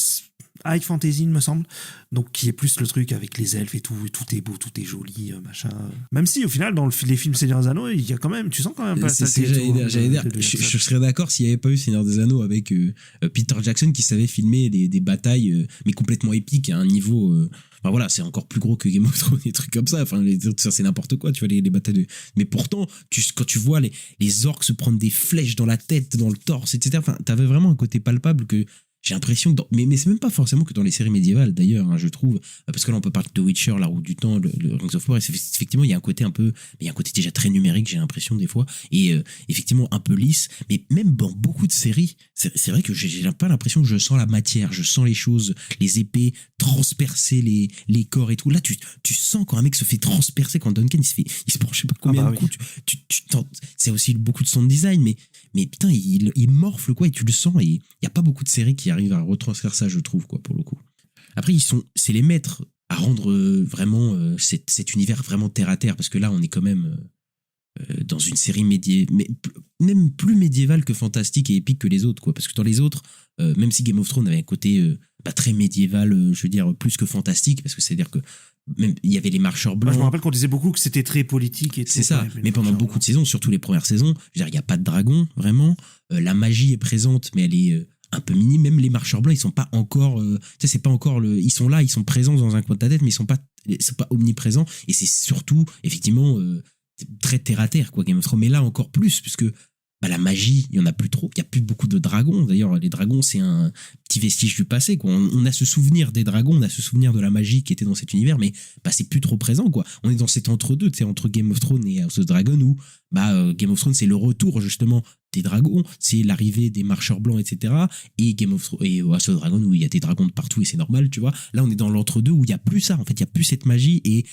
high fantasy, il me semble, donc qui est plus le truc avec les elfes et tout est beau, tout est joli, machin. Même si au final, dans les films Seigneur des Anneaux, il y a quand même, tu sens quand même pas ça. J'allais dire, je serais d'accord s'il n'y avait pas eu Seigneur des Anneaux avec Peter Jackson qui savait filmer des batailles, mais complètement épiques à un niveau. Voilà, c'est encore plus gros que Game of Thrones, des trucs comme ça. Enfin, ça, c'est n'importe quoi, tu vois, les batailles de. Mais pourtant, quand tu vois les orques se prendre des flèches dans la tête, dans le torse, etc. Enfin, t'avais vraiment un côté palpable que. J'ai l'impression que mais c'est même pas forcément que dans les séries médiévales d'ailleurs, hein, je trouve, parce que là on peut parler de Witcher, La Roue du Temps, le Rings of Power, et effectivement il y a un côté il y a un côté déjà très numérique, j'ai l'impression des fois, et effectivement un peu lisse, mais même dans beaucoup de séries, c'est vrai que j'ai pas l'impression que je sens la matière, je sens les choses, les épées transpercer les corps et tout. Là tu sens quand un mec se fait transpercer, quand Duncan il se prend je sais pas combien de coups, c'est aussi beaucoup de sound design, mais putain il morfle, quoi, et tu le sens, et il y a pas beaucoup de séries qui arrivent à retranscrire ça, je trouve, quoi, pour le coup. Après, c'est les maîtres à rendre vraiment cet univers vraiment terre à terre, parce que là on est quand même dans une série même plus médiévale que fantastique et épique que les autres, quoi, parce que dans les autres, même si Game of Thrones avait un côté très médiéval, je veux dire plus que fantastique, parce que c'est à dire que même il y avait les marcheurs blancs. Je me rappelle qu'on disait beaucoup que c'était très politique et tout. C'est ça, mais pendant beaucoup de saisons, surtout les premières saisons, je veux dire, il n'y a pas de dragon vraiment, la magie est présente, mais elle est un peu minime. Même les marcheurs blancs, ils sont pas encore c'est pas encore ils sont là, ils sont présents dans un coin de ta tête, mais ils sont pas omniprésents, et c'est surtout effectivement très terre à terre, quoi, Game of Thrones. Mais là encore plus, puisque la magie, il y en a plus trop, il y a plus beaucoup de dragons. D'ailleurs, les dragons, c'est un petit vestige du passé, quoi. On a ce souvenir des dragons, on a ce souvenir de la magie qui était dans cet univers, mais c'est plus trop présent, quoi. On est dans cet entre-deux, tu sais, entre Game of Thrones et House of Dragon, où Game of Thrones, c'est le retour justement des dragons, c'est l'arrivée des marcheurs blancs, etc. Et Game of Thrones et House of Dragon, où il y a des dragons de partout et c'est normal, tu vois. Là, on est dans l'entre-deux où il y a plus ça, en fait, il y a plus cette magie, et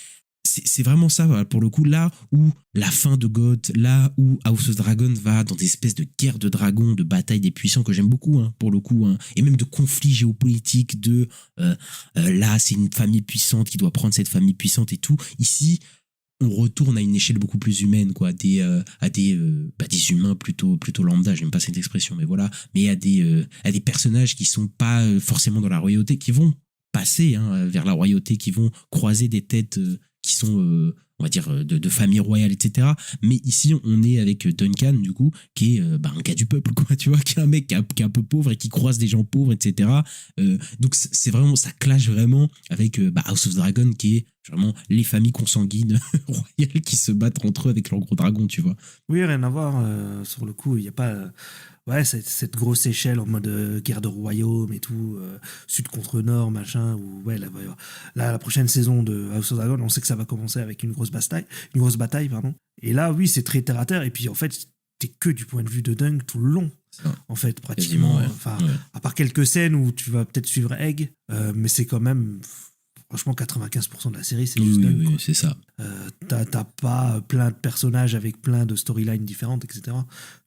c'est vraiment ça, voilà, pour le coup, là où la fin de God, là où House of Dragon va dans des espèces de guerres de dragons, de batailles des puissants, que j'aime beaucoup, hein, pour le coup, hein, et même de conflits géopolitiques, là c'est une famille puissante qui doit prendre cette famille puissante et tout. Ici, on retourne à une échelle beaucoup plus humaine, quoi, à des humains plutôt lambda, j'aime pas cette expression, mais voilà, mais à des personnages qui sont pas forcément dans la royauté, qui vont passer vers la royauté, qui vont croiser des têtes qui sont on va dire de famille royale, etc. Mais ici on est avec Duncan, du coup, qui est un gars du peuple, quoi, tu vois, qui est un mec qui est un peu pauvre et qui croise des gens pauvres, etc. Donc c'est vraiment, ça clash vraiment avec House of Dragon, qui est vraiment les familles consanguines royales qui se battent entre eux avec leurs gros dragons, tu vois. Oui, rien à voir, sur le coup, il n'y a pas cette grosse échelle en mode guerre de royaume et tout, sud contre nord, machin, où la prochaine saison de House of Dragon, on sait que ça va commencer avec une grosse bataille, pardon. Et là, oui, c'est très terre à terre, et puis en fait, t'es que du point de vue de Dunk tout le long. En fait, pratiquement. Ouais. À part quelques scènes où tu vas peut-être suivre Egg, mais c'est quand même franchement, 95% de la série, c'est Oui, juste oui, Dunk, oui, quoi. c'est ça. T'as pas plein de personnages avec plein de storylines différentes, etc.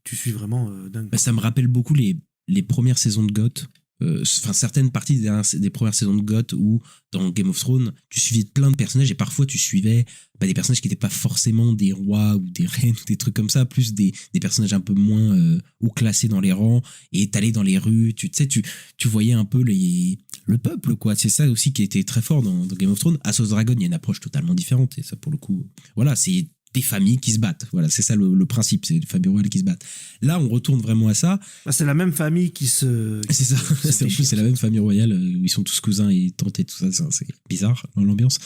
Tu suis vraiment Dunk. Bah, ça me rappelle beaucoup les premières saisons de GOT. Enfin, certaines parties des premières saisons de GOT où dans Game of Thrones tu suivais plein de personnages et parfois tu suivais des personnages qui n'étaient pas forcément des rois ou des reines, des trucs comme ça, plus des personnages un peu moins haut classés dans les rangs, et t'allais dans les rues, tu voyais un peu le peuple, quoi. C'est ça aussi qui était très fort dans Game of Thrones. House of Dragon, il y a une approche totalement différente, et ça pour le coup, voilà, c'est des familles qui se battent. Voilà, c'est ça le principe, c'est des familles royales qui se battent. Là, on retourne vraiment à ça. Bah, c'est la même famille qui se. C'est ça. En plus, c'est la même famille royale où ils sont tous cousins et tantes et tout ça. C'est bizarre dans l'ambiance.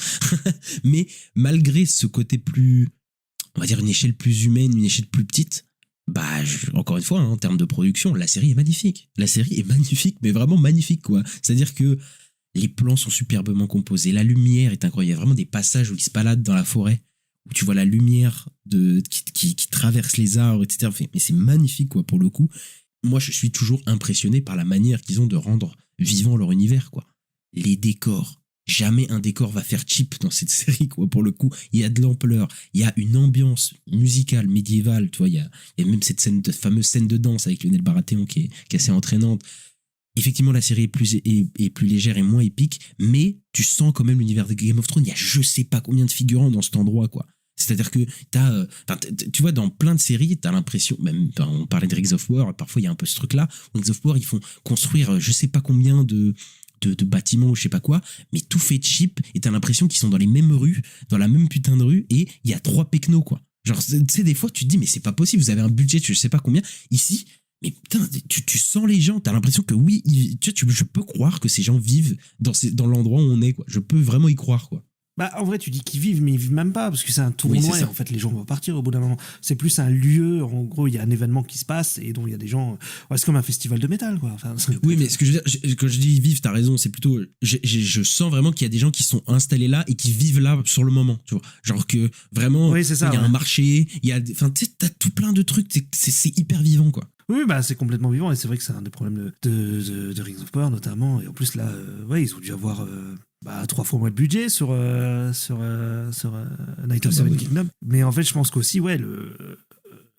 Mais malgré ce côté plus, on va dire une échelle plus humaine, une échelle plus petite, bah encore une fois, hein, en termes de production, la série est magnifique. La série est magnifique, mais vraiment magnifique, quoi. C'est-à-dire que les plans sont superbement composés, la lumière est incroyable. Il y a vraiment des passages où ils se baladent dans la forêt, où tu vois la lumière qui traverse les arbres, etc. Mais c'est magnifique, quoi, pour le coup. Moi, je suis toujours impressionné par la manière qu'ils ont de rendre vivant leur univers, quoi. Les décors. Jamais un décor va faire cheap dans cette série, quoi, pour le coup. Il y a de l'ampleur, il y a une ambiance musicale, médiévale, tu vois. Il y a même cette fameuse scène de danse avec Lionel Baratheon qui est assez entraînante. Effectivement, la série est plus légère et moins épique, mais tu sens quand même l'univers de Game of Thrones. Il y a je sais pas combien de figurants dans cet endroit, quoi. C'est-à-dire que tu vois, dans plein de séries, t'as l'impression, même on parlait de Rings of War, parfois il y a un peu ce truc-là. Rings of War, ils font construire je sais pas combien de bâtiments ou je sais pas quoi, mais tout fait cheap, et t'as l'impression qu'ils sont dans les mêmes rues, dans la même putain de rue, et il y a 3 pecnos, quoi. Genre, tu sais, des fois, tu te dis, mais c'est pas possible, vous avez un budget, je sais pas combien. Ici, mais putain, tu sens les gens, t'as l'impression que oui, je peux croire que ces gens vivent dans l'endroit où on est, quoi. Je peux vraiment y croire, quoi. Bah, en vrai, tu dis qu'ils vivent, mais ils vivent même pas, parce que c'est un tournoi, Oui, c'est ça. et en fait, les gens vont partir au bout d'un moment. C'est plus un lieu, en gros, il y a un événement qui se passe, et donc il y a des gens. Ouais, c'est comme un festival de métal, quoi. Enfin, Oui, mais ce que je veux dire, quand je dis vivre, t'as raison, c'est plutôt. Je sens vraiment qu'il y a des gens qui sont installés là et qui vivent là sur le moment, tu vois. Genre que vraiment, Oui, c'est ça, il y a ouais. un marché, il y a. Enfin, tu sais, t'as tout plein de trucs, c'est hyper vivant, quoi. Oui, bah, c'est complètement vivant, et c'est vrai que c'est un des problèmes de Rings of Power, notamment. Et en plus, là, ouais, ils ont dû avoir 3 fois moins de budget sur Night of Seven oui. Kingdoms. Mais en fait, je pense qu'aussi, ouais,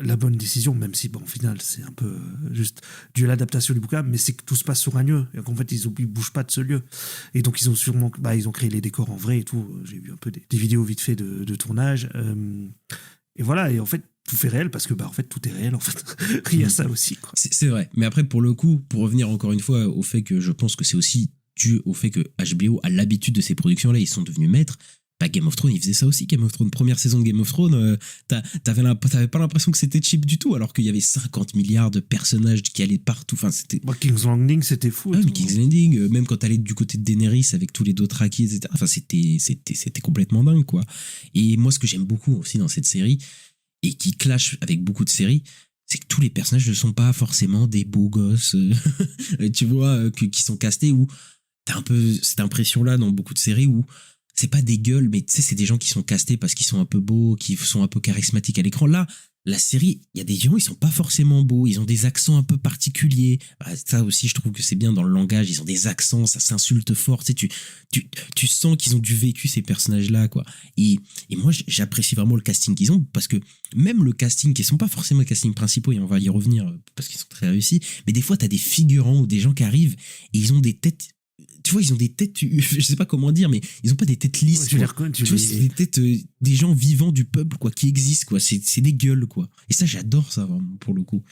la bonne décision, même si, bon, au final, c'est un peu juste dû à l'adaptation du bouquin, mais c'est que tout se passe sur un lieu, et qu'en fait, ils bougent pas de ce lieu. Et donc, ils ont sûrement, ils ont créé les décors en vrai et tout. J'ai vu un peu des vidéos vite fait de tournage. Et voilà, et en fait, tout fait réel, parce que, en fait, tout est réel, en fait. Il y a ça aussi, quoi. C'est vrai. Mais après, pour le coup, pour revenir encore une fois au fait que je pense que c'est aussi dû au fait que HBO a l'habitude de ces productions-là, ils sont devenus maîtres. Bah, Game of Thrones, ils faisaient ça aussi. Game of Thrones, première saison de Game of Thrones, t'avais pas l'impression que c'était cheap du tout, alors qu'il y avait 50 milliards de personnages qui allaient partout. Enfin, c'était. King's Landing, c'était fou. et Ah, tout. mais King's Landing, même quand t'allais du côté de Daenerys avec tous les Dothraki, etc. Enfin, c'était complètement dingue, quoi. Et moi, ce que j'aime beaucoup aussi dans cette série, et qui clash avec beaucoup de séries, c'est que tous les personnages ne sont pas forcément des beaux gosses, tu vois, qui sont castés, où t'as un peu cette impression-là dans beaucoup de séries où c'est pas des gueules, mais tu sais, c'est des gens qui sont castés parce qu'ils sont un peu beaux, qui sont un peu charismatiques à l'écran. Là, la série, il y a des gens, ils sont pas forcément beaux, ils ont des accents un peu particuliers. Bah, ça aussi, je trouve que c'est bien dans le langage, ils ont des accents, ça s'insulte fort. Tu sais, tu sens qu'ils ont du vécu, ces personnages-là, quoi. Et moi, j'apprécie vraiment le casting qu'ils ont, parce que même le casting, qui sont pas forcément les castings principaux, et on va y revenir parce qu'ils sont très réussis, mais des fois, t'as des figurants ou des gens qui arrivent et ils ont des têtes. Tu vois, ils ont des têtes, je sais pas comment dire, mais ils ont pas des têtes lisses. Tu les quoi. reconnais, Tu vois, c'est des têtes des gens vivants du peuple, quoi, qui existent, quoi. C'est des gueules, quoi. Et ça, j'adore ça, vraiment, pour le coup.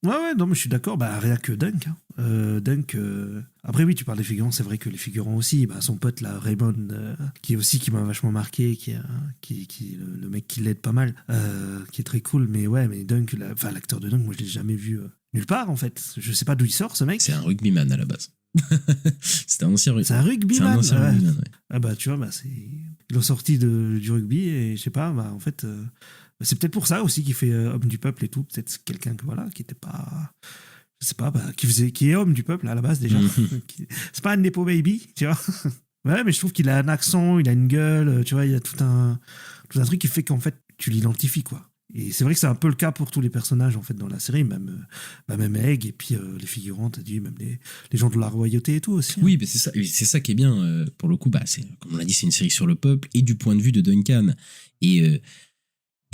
Ouais, non, mais je suis d'accord. Rien que Dunk. Hein. Dunk. Après, oui, tu parles des figurants. C'est vrai que les figurants aussi. Son pote, là, Raymond, qui m'a vachement marqué, qui le mec qui l'aide pas mal, qui est très cool. Mais ouais, mais Dunk, l'acteur de Dunk, moi, je l'ai jamais vu nulle part, en fait. Je sais pas d'où il sort, ce mec. C'est un rugbyman à la base. C'est un ancien C'est un rugbyman. C'est un ancien ouais. rugbyman, ouais. Ah tu vois, ils l'ont sorti du rugby et je sais pas, en fait, c'est peut-être pour ça aussi qu'il fait homme du peuple et tout. Peut-être c'est quelqu'un qui était pas, je sais pas, qui est homme du peuple à la base déjà. C'est pas un Nepo Baby, tu vois. Ouais, mais je trouve qu'il a un accent, il a une gueule, tu vois, il y a tout un truc qui fait qu'en fait tu l'identifies, quoi. Et c'est vrai que c'est un peu le cas pour tous les personnages en fait dans la série, même Egg et puis les figurants, t'as dit, même les gens de la royauté et tout aussi. Oui, mais c'est ça qui est bien pour le coup. Bah, comme on l'a dit, c'est une série sur le peuple et du point de vue de Duncan. Et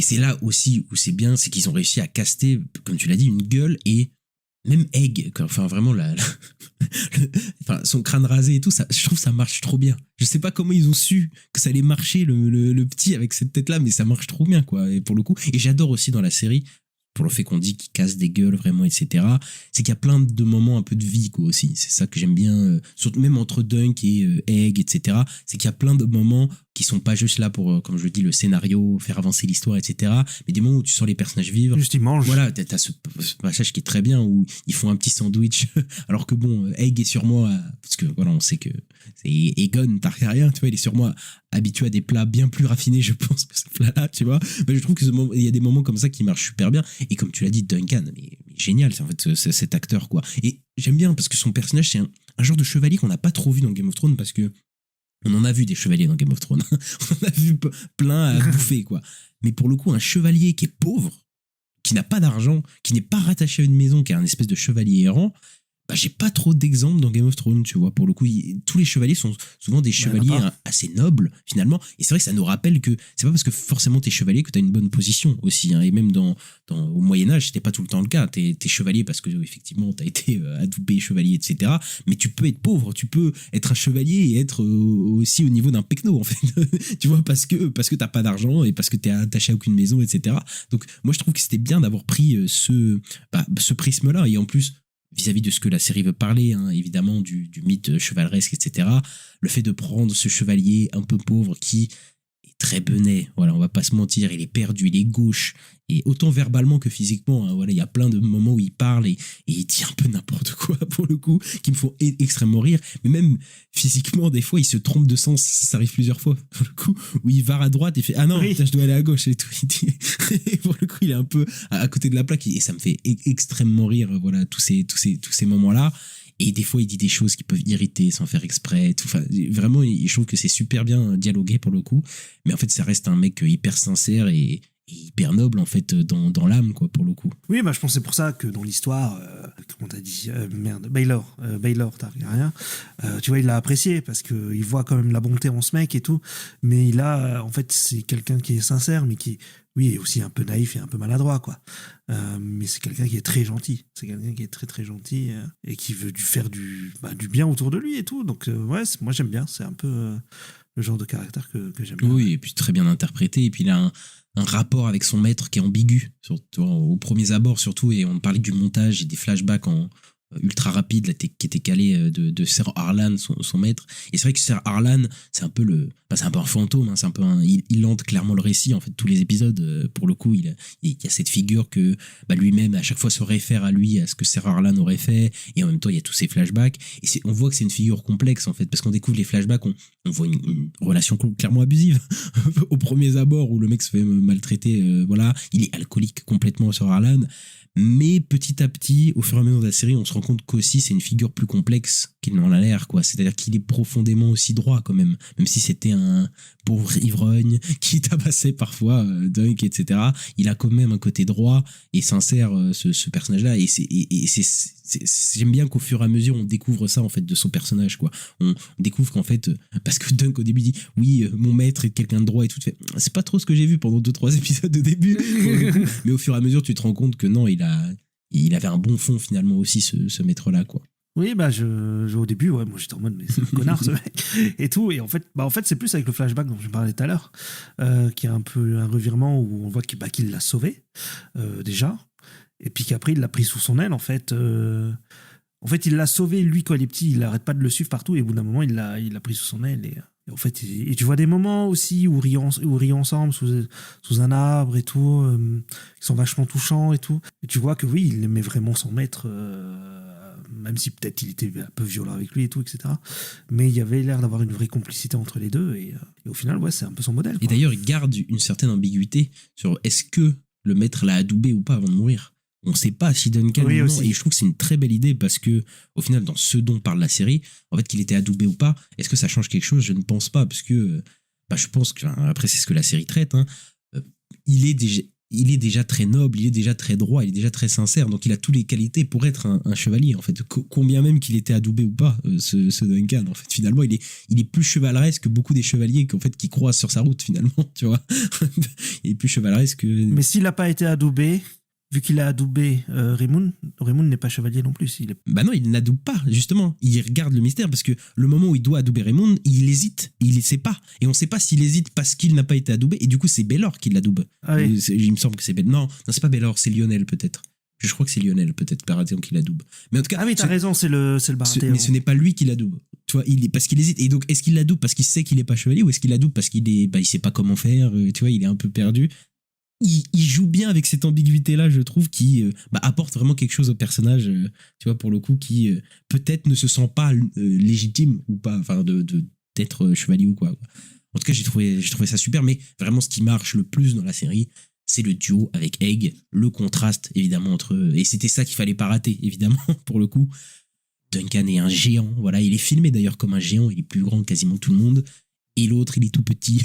c'est là aussi où c'est bien, c'est qu'ils ont réussi à caster, comme tu l'as dit, une gueule et même Egg, enfin vraiment son crâne rasé et tout, ça, je trouve que ça marche trop bien. Je sais pas comment ils ont su que ça allait marcher le petit avec cette tête là, mais ça marche trop bien quoi. Et pour le coup, et j'adore aussi dans la série, pour le fait qu'on dit qu'il casse des gueules vraiment, etc., c'est qu'il y a plein de moments un peu de vie quoi aussi. C'est ça que j'aime bien, surtout même entre Dunk et Egg, etc., c'est qu'il y a plein de moments qui sont pas juste là pour, comme je le dis, le scénario, faire avancer l'histoire, etc., mais des moments où tu sens les personnages vivre. Juste ils mangent. Voilà, t'as ce passage qui est très bien où ils font un petit sandwich, alors que bon, Egg est sûrement, parce que voilà, on sait que c'est Aegon Targaryen, tu vois, il est sûrement habitué à des plats bien plus raffinés, je pense, que ce plat-là, tu vois. Mais je trouve que il y a des moments comme ça qui marchent super bien. Et comme tu l'as dit, Duncan, mais génial, c'est en fait cet acteur, quoi. Et j'aime bien parce que son personnage, c'est un genre de chevalier qu'on n'a pas trop vu dans Game of Thrones, parce que on en a vu des chevaliers dans Game of Thrones. On en a vu plein à bouffer, quoi. Mais pour le coup, un chevalier qui est pauvre, qui n'a pas d'argent, qui n'est pas rattaché à une maison, qui est un espèce de chevalier errant, bah, j'ai pas trop d'exemples dans Game of Thrones, tu vois. Pour le coup, tous les chevaliers sont souvent des chevaliers assez nobles, finalement. Et c'est vrai que ça nous rappelle que c'est pas parce que forcément t'es chevalier que t'as une bonne position aussi, hein. Et même au Moyen-Âge, c'était pas tout le temps le cas. T'es chevalier parce que, effectivement, t'as été adoubé chevalier, etc. Mais tu peux être pauvre, tu peux être un chevalier et être aussi au niveau d'un pecno, en fait. Tu vois, parce que t'as pas d'argent et parce que t'es attaché à aucune maison, etc. Donc, moi, je trouve que c'était bien d'avoir pris ce prisme-là. Et en plus, vis-à-vis de ce que la série veut parler, hein, évidemment, du mythe chevaleresque, etc. Le fait de prendre ce chevalier un peu pauvre qui est très benet, voilà, on va pas se mentir, il est perdu, il est gauche, et autant verbalement que physiquement, hein, voilà, il y a plein de moments où il parle et il dit un peu n'importe quoi, pour le coup, qui me font extrêmement rire, mais même physiquement, des fois, il se trompe de sens, ça arrive plusieurs fois, pour le coup, où il va à droite et fait « Ah non, putain, je dois aller à gauche » et tout, et pour le coup, il est un peu à côté de la plaque, et ça me fait extrêmement rire, voilà, tous ces moments-là. Et des fois, il dit des choses qui peuvent irriter sans faire exprès. Tout. Enfin, vraiment, je trouve que c'est super bien dialogué pour le coup. Mais en fait, ça reste un mec hyper sincère et hyper noble, en fait, dans l'âme, quoi, pour le coup. Oui, bah, je pense que c'est pour ça que dans l'histoire, comment t'as dit, Baylor Targaryen, tu vois, il l'a apprécié parce qu'il voit quand même la bonté en ce mec et tout. Mais en fait, c'est quelqu'un qui est sincère, mais qui, oui, est aussi un peu naïf et un peu maladroit, quoi. Mais c'est quelqu'un qui est très gentil. C'est quelqu'un qui est très, très gentil et qui veut faire du bien autour de lui et tout. Donc, ouais, moi, j'aime bien. C'est un peu le genre de caractère que j'aime bien. Oui, et puis très bien interprété. Et puis, il a un rapport avec son maître qui est ambigu, surtout aux premiers abords, surtout. Et on parlait du montage et des flashbacks ultra rapide là, qui était calé de Sir Harlan, son maître. Et c'est vrai que Sir Harlan, c'est un peu c'est un peu un fantôme, hein, c'est un peu il hante clairement le récit, en fait, tous les épisodes. Pour le coup, il y a cette figure que lui-même à chaque fois se réfère à lui, à ce que Sir Harlan aurait fait, et en même temps il y a tous ces flashbacks, et on voit que c'est une figure complexe, en fait, parce qu'on découvre les flashbacks, on voit une relation clairement abusive aux premiers abords, où le mec se fait maltraiter, voilà, il est alcoolique complètement, Sir Harlan. Mais petit à petit, au fur et à mesure de la série, on se rend compte qu'aussi c'est une figure plus complexe qu'il n'en a l'air, quoi. C'est-à-dire qu'il est profondément aussi droit, quand même. Même si c'était un pauvre ivrogne qui tabassait parfois Dunk, etc. Il a quand même un côté droit et sincère, ce personnage-là. Et j'aime bien qu'au fur et à mesure, on découvre ça, en fait, de son personnage, quoi. On découvre qu'en fait, parce que Dunk, au début, dit « Oui, mon maître est quelqu'un de droit et tout. » C'est pas trop ce que j'ai vu pendant 2-3 épisodes au début. Mais au fur et à mesure, tu te rends compte que non, il avait un bon fond, finalement, aussi, ce maître-là, quoi. Oui, bah, au début, ouais, moi j'étais en mode, mais c'est un connard ce mec, et tout. Et en fait, c'est plus avec le flashback dont je parlais tout à l'heure, qui est un peu un revirement où on voit qu'il l'a sauvé, déjà, et puis qu'après il l'a pris sous son aile, en fait. En fait, il l'a sauvé, lui, quand il est petit, il n'arrête pas de le suivre partout, et au bout d'un moment, il l'a pris sous son aile, et en fait, et tu vois des moments aussi où ils rient ensemble sous un arbre et tout, qui sont vachement touchants et tout. Et tu vois que oui, il aimait vraiment son maître, même si peut-être il était un peu violent avec lui et tout, etc. Mais il y avait l'air d'avoir une vraie complicité entre les deux, et au final, ouais, c'est un peu son modèle, quoi. Et d'ailleurs, il garde une certaine ambiguïté sur est-ce que le maître l'a adoubé ou pas avant de mourir. On ne sait pas si Duncan ou non, et je trouve que c'est une très belle idée parce que au final, dans ce dont parle la série, en fait, qu'il était adoubé ou pas, est-ce que ça change quelque chose? Je ne pense pas, parce que je pense que, après, c'est ce que la série traite, hein, il est déjà, il est déjà très noble, il est déjà très droit, il est déjà très sincère, donc il a toutes les qualités pour être un chevalier, en fait. Combien même qu'il était adoubé ou pas, ce Duncan, en fait, finalement, il est plus chevaleresque que beaucoup des chevaliers qui croisent sur sa route, finalement, tu vois. Il est plus chevaleresque que... Mais s'il n'a pas été adoubé, vu qu'il a adoubé Raymond n'est pas chevalier non plus. Bah non, il n'adoube pas, justement. Il regarde le mystère, parce que le moment où il doit adouber Raymond, il hésite, il ne sait pas. Et on ne sait pas s'il hésite parce qu'il n'a pas été adoubé, et du coup, c'est Baelor qui l'adoube. Ah oui. Il me semble que c'est Baelor. Non, c'est pas Baelor, c'est Lionel, peut-être. Je crois que c'est Lionel, peut-être, Baratheon qui l'adoube. Mais en tout cas... Ah oui, t'as raison, c'est le Baratheon. Mais ce n'est pas lui qui l'adoube. Tu vois, parce qu'il hésite. Et donc, est-ce qu'il l'adoube parce qu'il sait qu'il n'est pas chevalier, ou est-ce qu'il l'adoube parce il sait pas comment faire, tu vois, il est un peu perdu. Il joue bien avec cette ambiguïté-là, je trouve, qui apporte vraiment quelque chose au personnage, tu vois, pour le coup, qui peut-être ne se sent pas légitime ou pas, enfin, d'être chevalier ou quoi. En tout cas, j'ai trouvé ça super, mais vraiment, ce qui marche le plus dans la série, c'est le duo avec Egg, le contraste, évidemment, entre eux. Et c'était ça qu'il fallait pas rater, évidemment, pour le coup. Duncan est un géant, voilà, il est filmé d'ailleurs comme un géant, il est plus grand que quasiment tout le monde. Et l'autre, il est tout petit.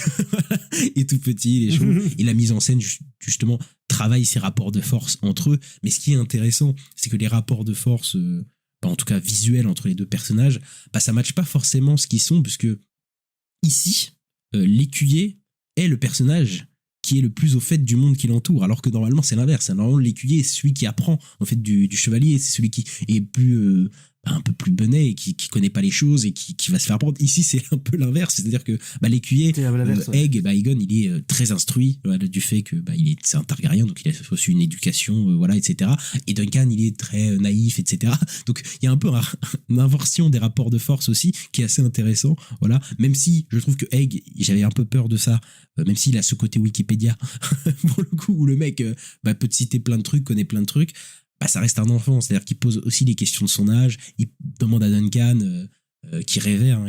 Il est tout petit, il est chaud. Et la mise en scène, justement, travaille ces rapports de force entre eux. Mais ce qui est intéressant, c'est que les rapports de force, en tout cas visuels entre les deux personnages, ça ne matche pas forcément ce qu'ils sont, puisque ici, l'écuyer est le personnage qui est le plus au fait du monde qui l'entoure, alors que normalement, c'est l'inverse. Normalement, l'écuyer, c'est celui qui apprend en fait du chevalier, c'est celui qui est plus... un peu plus benet et qui connaît pas les choses et qui va se faire prendre. Ici, c'est un peu l'inverse, c'est-à-dire que l'écuyer, Egg, Aegon, il est très instruit, voilà, du fait que c'est un Targaryen, donc il a reçu une éducation, voilà, etc. Et Duncan, il est très naïf, etc. Donc il y a un peu une inversion des rapports de force aussi qui est assez intéressant, voilà. Même si je trouve que Egg, j'avais un peu peur de ça, même s'il a ce côté Wikipédia pour le coup où le mec peut te citer plein de trucs, connaît plein de trucs. Ça reste un enfant, c'est-à-dire qu'il pose aussi des questions de son âge, il demande à Duncan, qu'il révère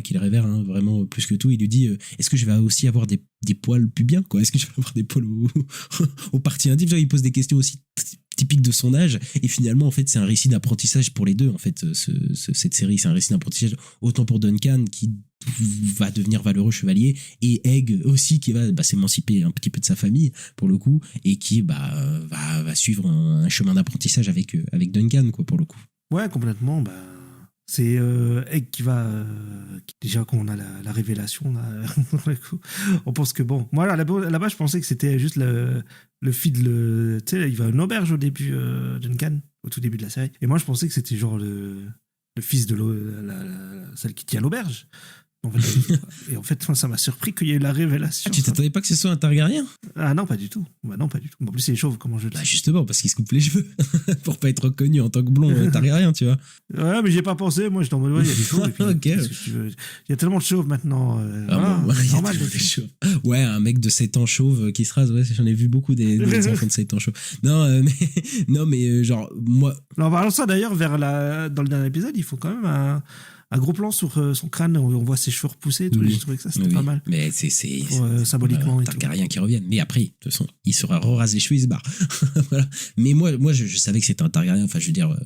vraiment plus que tout, il lui dit est-ce que je vais aussi avoir des poils pubiens, quoi, est-ce que je vais avoir des poils aux parties intimes, il pose des questions aussi typiques de son âge, et finalement en fait c'est un récit d'apprentissage pour les deux, en fait cette série c'est un récit d'apprentissage autant pour Duncan qui va devenir valeureux chevalier, et Egg aussi qui va s'émanciper un petit peu de sa famille pour le coup, et qui va suivre un chemin d'apprentissage avec Duncan, quoi, pour le coup. Ouais, complètement. C'est Egg qui va déjà quand on a la révélation là, on pense que bon, moi là-bas je pensais que c'était juste le feed, tu sais, il va à une auberge au début, Duncan, au tout début de la série, et moi je pensais que c'était genre le fils de celle qui tient l'auberge. Et en fait, ça m'a surpris qu'il y ait eu la révélation. Tu t'attendais pas que ce soit un Targaryen ? Ah non, pas du tout. Non, pas du tout. En plus, c'est chauve, comment je le sais. Justement, parce qu'il se coupe les cheveux pour pas être reconnu en tant que blond Targaryen, tu vois. Ouais, mais j'y ai pas pensé. Moi, j'étais en mode, il y a des chauves. Okay. Il y a tellement de chauves maintenant. Normal. Ouais, un mec de 7 ans chauve qui se rase, ouais, j'en ai vu beaucoup des enfants de 7 ans chauves. Non, mais genre, moi. En parlant de ça, d'ailleurs, dans le dernier épisode, il faut quand même un gros plan sur son crâne où on voit ses cheveux repousser, tout. J'ai trouvé que ça c'était pas mal. Mais c'est symboliquement et Targaryen qui reviennent. Mais après, de toute façon, il sera rasé les cheveux, il se barre. Voilà. Mais moi je savais que c'était un Targaryen. Enfin, je veux dire,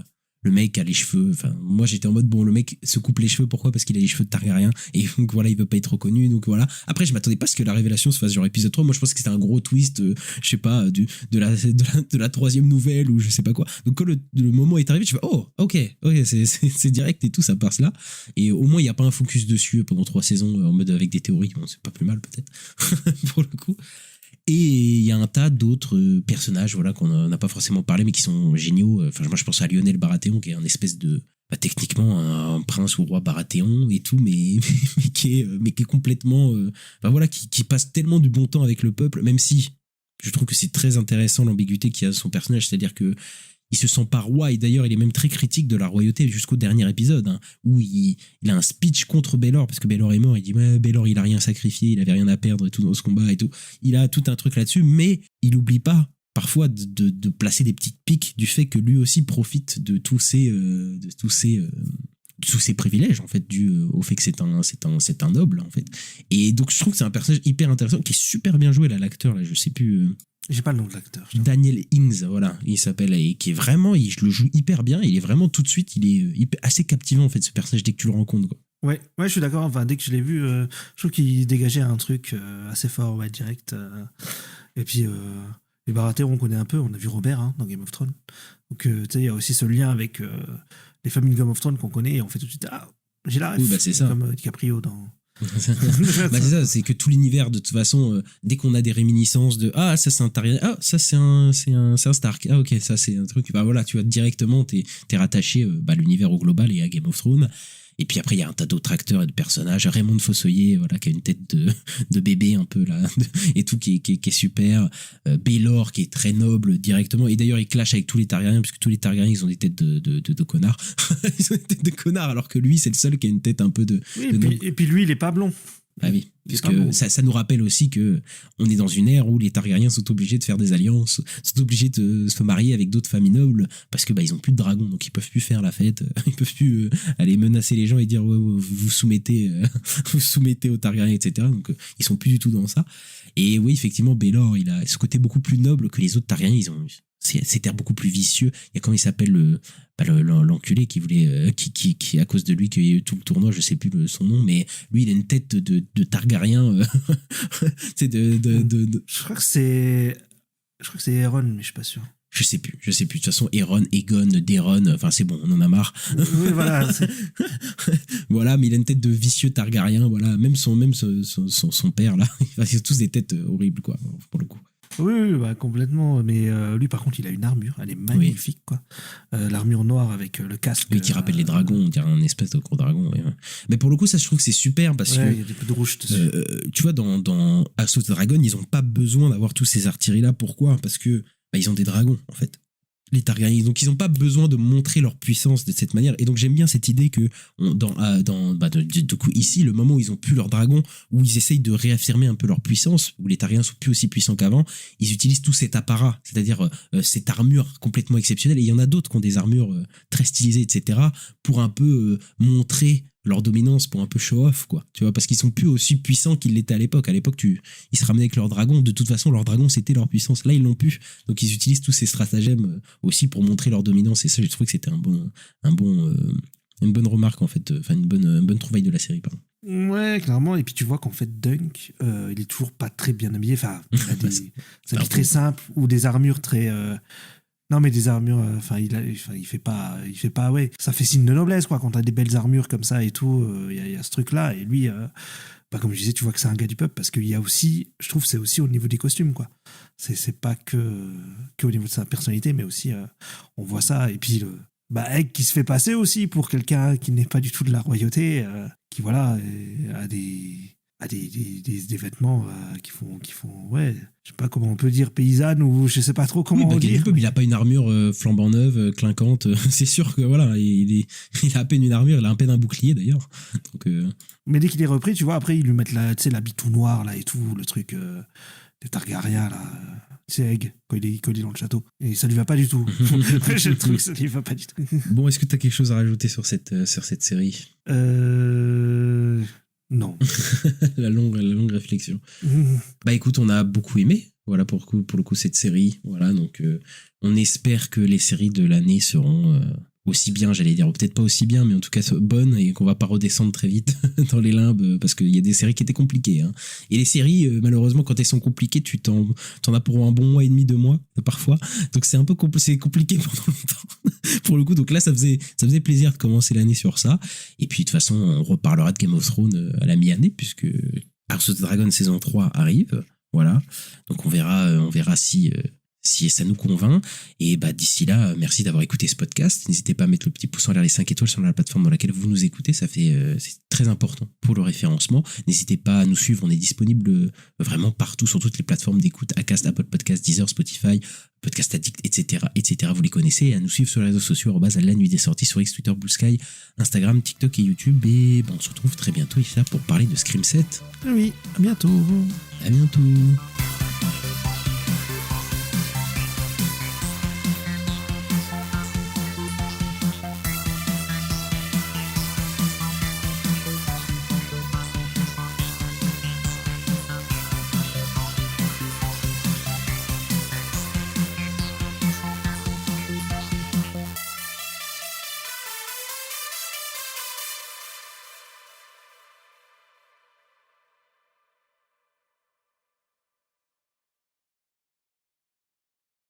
le mec a les cheveux. Enfin, moi j'étais en mode bon, le mec se coupe les cheveux. Pourquoi ? Parce qu'il a les cheveux de Targaryen. Et donc voilà, il veut pas être reconnu. Donc voilà. Après, je m'attendais pas à ce que la révélation se fasse genre épisode 3. Moi, je pense que c'était un gros twist, je sais pas, de la troisième nouvelle ou je sais pas quoi. Donc quand le moment est arrivé, je fais oh, ok, c'est direct et tout, ça passe là. Et au moins, il y a pas un focus dessus pendant 3 saisons en mode avec des théories. Bon, c'est pas plus mal peut-être pour le coup. Et il y a un tas d'autres personnages, voilà, qu'on n'a pas forcément parlé, mais qui sont géniaux. Enfin, moi, je pense à Lionel Baratheon, qui est un espèce de, techniquement, un prince ou roi Baratheon et tout, mais qui est complètement, voilà, qui passe tellement du bon temps avec le peuple, même si je trouve que c'est très intéressant l'ambiguïté qu'il y a son personnage, c'est-à-dire que il se sent pas roi, et d'ailleurs il est même très critique de la royauté jusqu'au dernier épisode, hein, où il a un speech contre Baelor, parce que Baelor est mort, il dit ouais, Baelor il a rien sacrifié, il avait rien à perdre et tout dans ce combat et tout, il a tout un truc là-dessus, mais il oublie pas parfois de placer des petites piques du fait que lui aussi profite de tous ces privilèges en fait, dû au fait que c'est un noble en fait. Et donc je trouve que c'est un personnage hyper intéressant qui est super bien joué là, l'acteur là, je sais plus, j'ai pas le nom de l'acteur. Daniel Ings, voilà, il s'appelle, et qui est vraiment, il le joue hyper bien, il est vraiment tout de suite, il est assez captivant en fait, ce personnage, dès que tu le rencontres, quoi. Ouais, je suis d'accord, enfin dès que je l'ai vu, je trouve qu'il dégageait un truc assez fort, ouais, direct, et puis Les Baratheons, on connaît un peu, on a vu Robert dans Game of Thrones. Donc, tu sais, il y a aussi ce lien avec les familles de Game of Thrones qu'on connaît, et on fait tout de suite, j'ai la ref, Oui, bah, c'est ça. comme DiCaprio dans... C'est ça, c'est que tout l'univers, de toute façon, dès qu'on a des réminiscences de ça c'est un Targaryen, ça c'est un Stark, ok, ça c'est un truc, bah voilà, tu vois, directement t'es rattaché à l'univers au global et à Game of Thrones. Et puis après, il y a un tas d'autres acteurs et de personnages. Raymond de Fossoyeur, voilà, qui a une tête de bébé un peu là, et tout, qui est super. Baelor, qui est très noble directement. Et d'ailleurs, il clash avec tous les Targaryens, puisque tous les Targaryens, ils ont des têtes de connards. Ils ont des têtes de connards, alors que lui, c'est le seul qui a une tête un peu de. Oui, et puis lui, il est pas blond. Ah oui, puisque ça nous rappelle aussi que on est dans une ère où les Targaryens sont obligés de faire des alliances, sont obligés de se marier avec d'autres familles nobles, parce que ils ont plus de dragons, donc ils peuvent plus faire la fête, ils peuvent plus aller menacer les gens et dire vous vous soumettez aux Targaryens, etc. Donc ils sont plus du tout dans ça. Et oui, effectivement, Baelor, il a ce côté beaucoup plus noble que les autres Targaryens. Ils ont cet air beaucoup plus vicieux. Il y a, comment il s'appelle, l'enculé qui voulait, qui à cause de lui qu'il y a eu tout le tournoi, je sais plus son nom, mais lui il a une tête de Targaryen. Je crois que c'est Aeron, mais je suis pas sûr. Je sais plus. De toute façon, Aeron, Aegon, Daeron, enfin c'est bon, on en a marre. Oui, voilà. Voilà, mais il a une tête de vicieux Targaryen, voilà. Même son père, là, ils ont tous des têtes horribles, quoi, pour le coup. Oui, complètement. Mais lui, par contre, il a une armure. Elle est magnifique, quoi. L'armure noire avec le casque. Oui, qui rappelle les dragons, on dirait un espèce de gros dragon. Ouais. Mais pour le coup, ça, je trouve que c'est super parce que. Il y a des peu de rouge dessus. Tu vois, dans House of the Dragon, ils n'ont pas besoin d'avoir tous ces artilleries-là. Pourquoi ? Parce que ils ont des dragons, en fait. Les Targaryens. Donc, ils n'ont pas besoin de montrer leur puissance de cette manière. Et donc, j'aime bien cette idée que, du coup, ici, le moment où ils ont plus leur dragon, où ils essayent de réaffirmer un peu leur puissance, où les Targaryens sont plus aussi puissants qu'avant, ils utilisent tout cet apparat, c'est-à-dire cette armure complètement exceptionnelle. Et il y en a d'autres qui ont des armures très stylisées, etc., pour un peu montrer leur dominance, pour un peu show off, quoi, tu vois, parce qu'ils sont plus aussi puissants qu'ils l'étaient à l'époque. Ils se ramenaient avec leur dragon, de toute façon leur dragon c'était leur puissance, là ils l'ont plus, donc ils utilisent tous ces stratagèmes aussi pour montrer leur dominance. Et ça, j'ai trouvé que c'était une bonne remarque, en fait, enfin une bonne trouvaille de la série, pardon. Ouais, clairement. Et puis tu vois qu'en fait Dunk, il est toujours pas très bien habillé, enfin il a des habits très simples ou des armures très non, mais des armures, il fait pas, ouais, ça fait signe de noblesse, quoi, quand t'as des belles armures comme ça et tout, il y a ce truc-là. Et lui, comme je disais, tu vois que c'est un gars du peuple, parce qu'il y a aussi, je trouve, c'est aussi au niveau des costumes, quoi. C'est pas que au niveau de sa personnalité, mais aussi, on voit ça. Et puis, Egg qui se fait passer aussi pour quelqu'un qui n'est pas du tout de la royauté, qui, voilà, a des vêtements qui font ouais, je sais pas comment on peut dire, paysanne, ou je sais pas trop comment on dit. Il a pas une armure flambant neuve, clinquante. C'est sûr que voilà, il a à peine une armure, il a à peine un bouclier d'ailleurs. Donc, mais dès qu'il est repris, tu vois, après ils lui mettent l'habit tout noir là et tout, le truc des Targaryens là. C'est Egg quand il est dans le château, et ça lui va pas du tout. Je trouve que ça lui va pas du tout. Bon, est-ce que t'as quelque chose à rajouter sur cette série? Non. la longue réflexion. Bah écoute, on a beaucoup aimé, voilà, pour le coup cette série, voilà, donc on espère que les séries de l'année seront aussi bien, j'allais dire, ou peut-être pas aussi bien, mais en tout cas bonnes, et qu'on va pas redescendre très vite dans les limbes, parce qu'il y a des séries qui étaient compliquées, hein. Et les séries, malheureusement, quand elles sont compliquées, t'en as pour un bon mois et demi, 2 mois, parfois. Donc c'est un peu compliqué pendant longtemps, pour le coup. Donc là, ça faisait plaisir de commencer l'année sur ça. Et puis, de toute façon, on reparlera de Game of Thrones à la mi-année, puisque House of the Dragon saison 3 arrive. Voilà. Donc on verra si ça nous convainc. Et d'ici là, merci d'avoir écouté ce podcast. N'hésitez pas à mettre le petit pouce en l'air, les 5 étoiles sur la plateforme dans laquelle vous nous écoutez. Ça fait, c'est très important pour le référencement. N'hésitez pas à nous suivre. On est disponible vraiment partout, sur toutes les plateformes d'écoute: Acast, Apple Podcasts, Deezer, Spotify, Podcast Addict, etc., etc. Vous les connaissez. Et à nous suivre sur les réseaux sociaux, @ la nuit des sorties, sur X, Twitter, Blue Sky, Instagram, TikTok et YouTube. Et on se retrouve très bientôt ici pour parler de Scream 7. Oui, à bientôt. À bientôt.